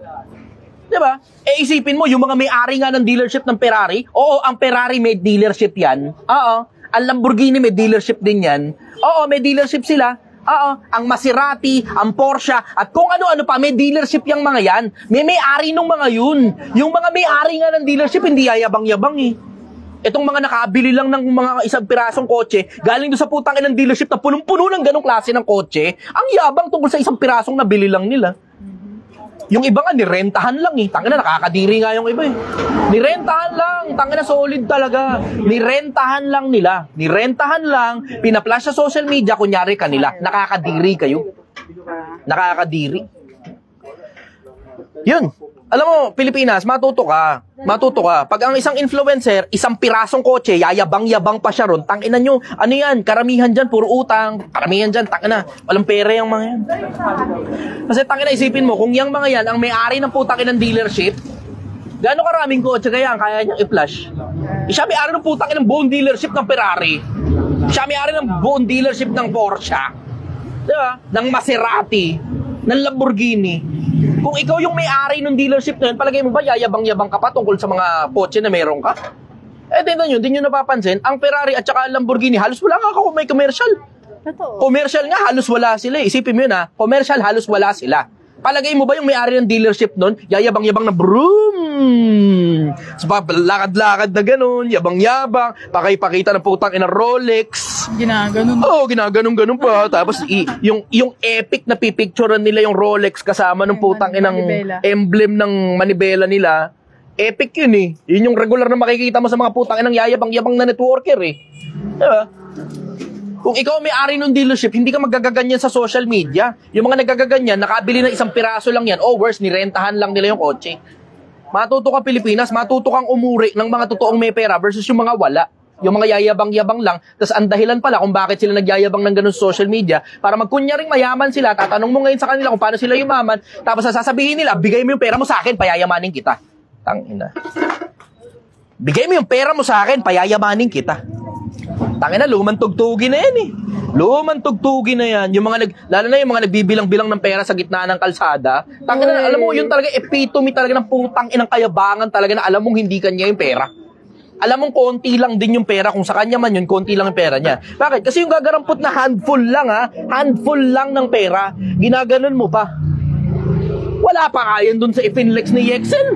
Diba? Eh isipin mo, yung mga may-ari nga ng dealership ng Ferrari, oo, ang Ferrari may dealership yan. Oo, ang Lamborghini may dealership din yan. Oo, may dealership sila. Oo, ang Maserati, ang Porsche, at kung ano-ano pa, may dealership yung mga yan. May may-ari nung mga yun. Yung mga may-ari nga ng dealership, hindi yayabang-yabang eh. Itong mga nakabili lang ng mga isang pirasong kotse, galing doon sa putang inang dealership na punong-puno ng ganong klase ng kotse, ang yabang tungkol sa isang pirasong nabili lang nila. Yung iba nga, nirentahan lang eh. Tangina, nakakadiri nga yung iba eh. Nirentahan lang. Tangina, solid talaga. Nirentahan lang nila. Nirentahan lang. Pinaplash sa social media, kunyari kanila. Nakakadiri kayo. Nakakadiri. Yun. Alam mo, Pilipinas, matuto ka. Matuto ka. Pag ang isang influencer, isang pirasong kotse, yayabang-yabang pa siya ron, tangina nyo, ano yan, karamihan dyan, puro utang, karamihan dyan, tangina, walang pera yung mga yan. Kasi tangina, isipin mo, kung yung mga yan, ang may-ari ng putang inang dealership, gaano karaming kotse kaya niyang i-flash? Siya may-ari ng putang inang buong dealership ng Ferrari. Siya may-ari ng buong dealership ng Porsche. Diba? Ng Maserati, ng Lamborghini. Kung ikaw yung may-ari ng dealership na yun, palagay mo ba yayabang-yabang ka pa tungkol sa mga kotse na meron ka? Eh, tingnan nyo, hindi nyo napapansin, ang Ferrari at saka ang Lamborghini, halos wala nga ako may commercial. Totoo. Commercial nga, halos wala sila. Isipin mo yun ha, commercial, halos wala sila. Palagay mo ba yung may-ari ng dealership nun, yayabang-yabang na broom? So, lakad-lakad na ganun, yabang-yabang, pakipakita ng putang ina Rolex. Ginaganon. Oo, ginaganon-ganon pa. Tapos, yung epic na pipicturean nila yung Rolex kasama ng putang inang emblem ng manibela nila. Epic yun eh. Yun yung regular na makikita mo sa mga putang inang yayabang-yabang na networker eh. Diba? Kung ikaw may-ari ng dealership, hindi ka magagaganyan sa social media. Yung mga nagagaganyan, nakabili ng isang piraso lang yan. O worse, nirentahan lang nila yung kotse. Matuto ka Pilipinas, matuto kang umuri ng mga totoong may pera versus yung mga wala. Yung mga yayabang-yabang lang, tas ang dahilan pala kung bakit sila nagyayabang ng ganun sa social media, para magkunyaring mayaman sila, tatanong mo ngayon sa kanila kung paano sila yumaman, tapos sasabihin nila, bigay mo yung pera mo sa akin, payayamanin kita. Tangina. Bigay mo yung pera mo sa akin, payayamanin kita. Tangina, lumang tugtugin na yan eh. Lumang tugtugin na yan. Yung mga lalo na yung mga nagbibilang-bilang ng pera sa gitna ng kalsada. Tangina, alam mo, yun talaga epitome talaga ng putang inang kayabangan talaga na alam mong hindi kanya yung pera. Alam mong konti lang din yung pera. Kung sa kanya man yun, konti lang yung pera niya. Bakit? Kasi yung gagarampot na handful lang handful lang ng pera, ginaganon mo pa. Wala pa kayan dun sa ipinlex ni Yexel.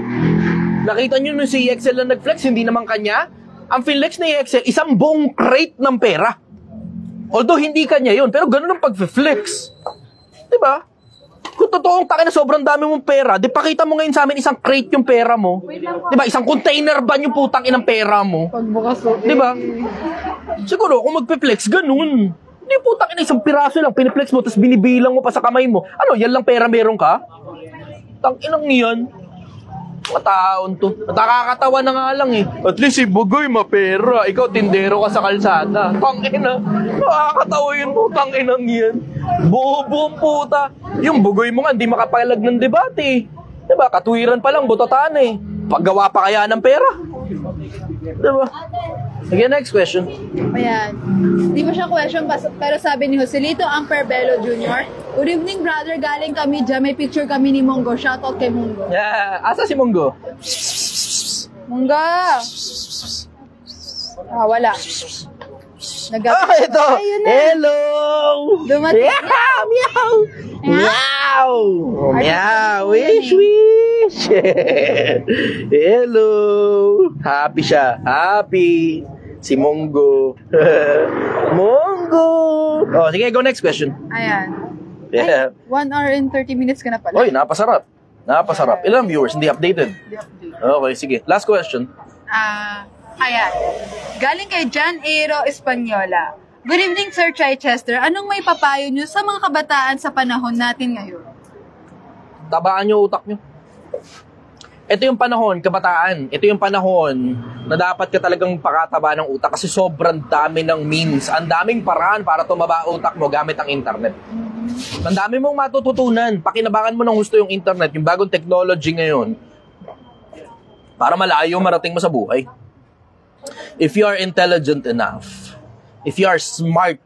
Nakita nyo nung si Yexel na nag-flex, hindi naman kanya. Ang finlex ni Yexel, isang buong crate ng pera. Although hindi kanya yun, pero ganun ang pag-flex. Diba? Kung totoong takin na sobrang dami mong pera, di pakita mo ngayon sa amin isang crate yung pera mo. Diba? Isang container ban yung putang inang pera mo. Pagbukas o. Diba? Siguro, kung mag-flex, ganun. Hindi putang ina, isang piraso lang, piniflex mo, tapos binibilang mo pa sa kamay mo. Ano, yan lang pera meron ka? Tang inang yan. Mataon to. Nakakatawa na nga lang eh. At least si Bugoy mapera. Ikaw tindero ka sa kalsada. Tangina. Nakakatawa yun mo. Tanginang yan. Buong puta. Yung Bugoy mo nga hindi makapalag ng debate. Diba? Katuwiran pa lang. Butatan eh. Paggawa pa kaya ng pera. Diba? Okay, next question. Ayan. Di ba siya question, pero sabi ni Joselito Amperbelo Jr., good evening, brother. Galing kami dyan. May picture kami ni Mongo. Shoutout kay Mongo. Yeah. Asa si Mongo? Mongo! Wala. Ito. Ayun na. Hello! Dumating. Meow! Meow! Meow! Oh, meow! Wish, eh. wish! Hello! Happy siya. Happy. Si Mongo. Mongo! Oh, sige, go next question. Ayan. Yeah. 1 hour and 30 minutes ka na pala. Oy, napasarap. Napasarap. Ilang viewers? Hindi updated. Okay, sige. Last question. Ayan. Galing kay John Aero Española. Good evening, Sir Chichester. Anong may papayo nyo sa mga kabataan sa panahon natin ngayon? Tabaan nyo utak nyo. Ito yung panahon, kabataan. Ito yung panahon na dapat ka talagang pakataba ng utak kasi sobrang dami ng means. Ang daming paraan para tumaba utak mo gamit ang internet. Ang dami mong matututunan. Pakinabangan mo ng gusto yung internet, yung bagong technology ngayon, para malayo marating mo sa buhay. If you are intelligent enough, if you are smart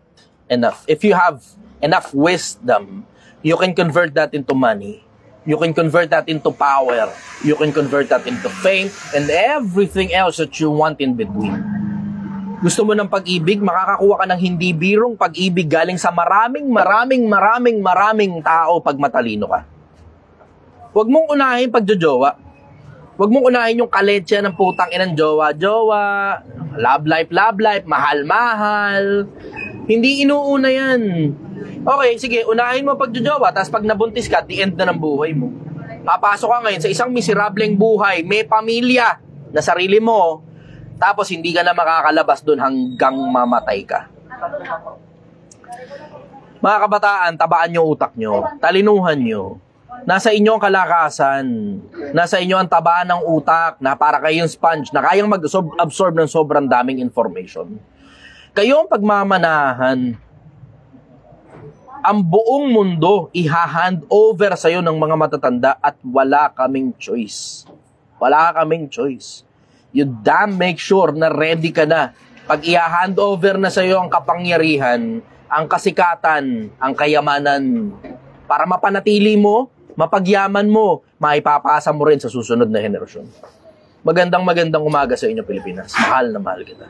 enough, if you have enough wisdom, you can convert that into money. You can convert that into power. You can convert that into fame and everything else that you want in between. Gusto mo ng pag-ibig, makakakuha ka ng hindi birong pag-ibig galing sa maraming tao pag matalino ka. Huwag mong unahin pagjojowa. Huwag mong unahin yung kaletsya ng putang inang jowa-jowa, love life, mahal-mahal. Hindi inuuna yan. Okay, sige, unahin mo pagjojowa, tapos pag nabuntis ka, the end na ng buhay mo. Papasok ka ngayon sa isang miserableng buhay, may pamilya na sarili mo, tapos hindi ka na makakalabas doon hanggang mamatay ka. Mga kabataan, tabaan nyo utak nyo, talinuhan nyo. Nasa inyo ang kalakasan, nasa inyo ang taba ng utak na para kayong sponge na kayang mag-absorb ng sobrang daming information. Kayong pagmamanahan, ang buong mundo iha-hand over sa'yo ng mga matatanda at wala kaming choice. Wala kaming choice. You damn make sure na ready ka na. Pag i-hand over na sa'yo ang kapangyarihan, ang kasikatan, ang kayamanan, para mapanatili mo, mapagyaman mo, maipapasa mo rin sa susunod na henerasyon. Magandang umaga sa inyo, Pilipinas. Mahal na mahal kita.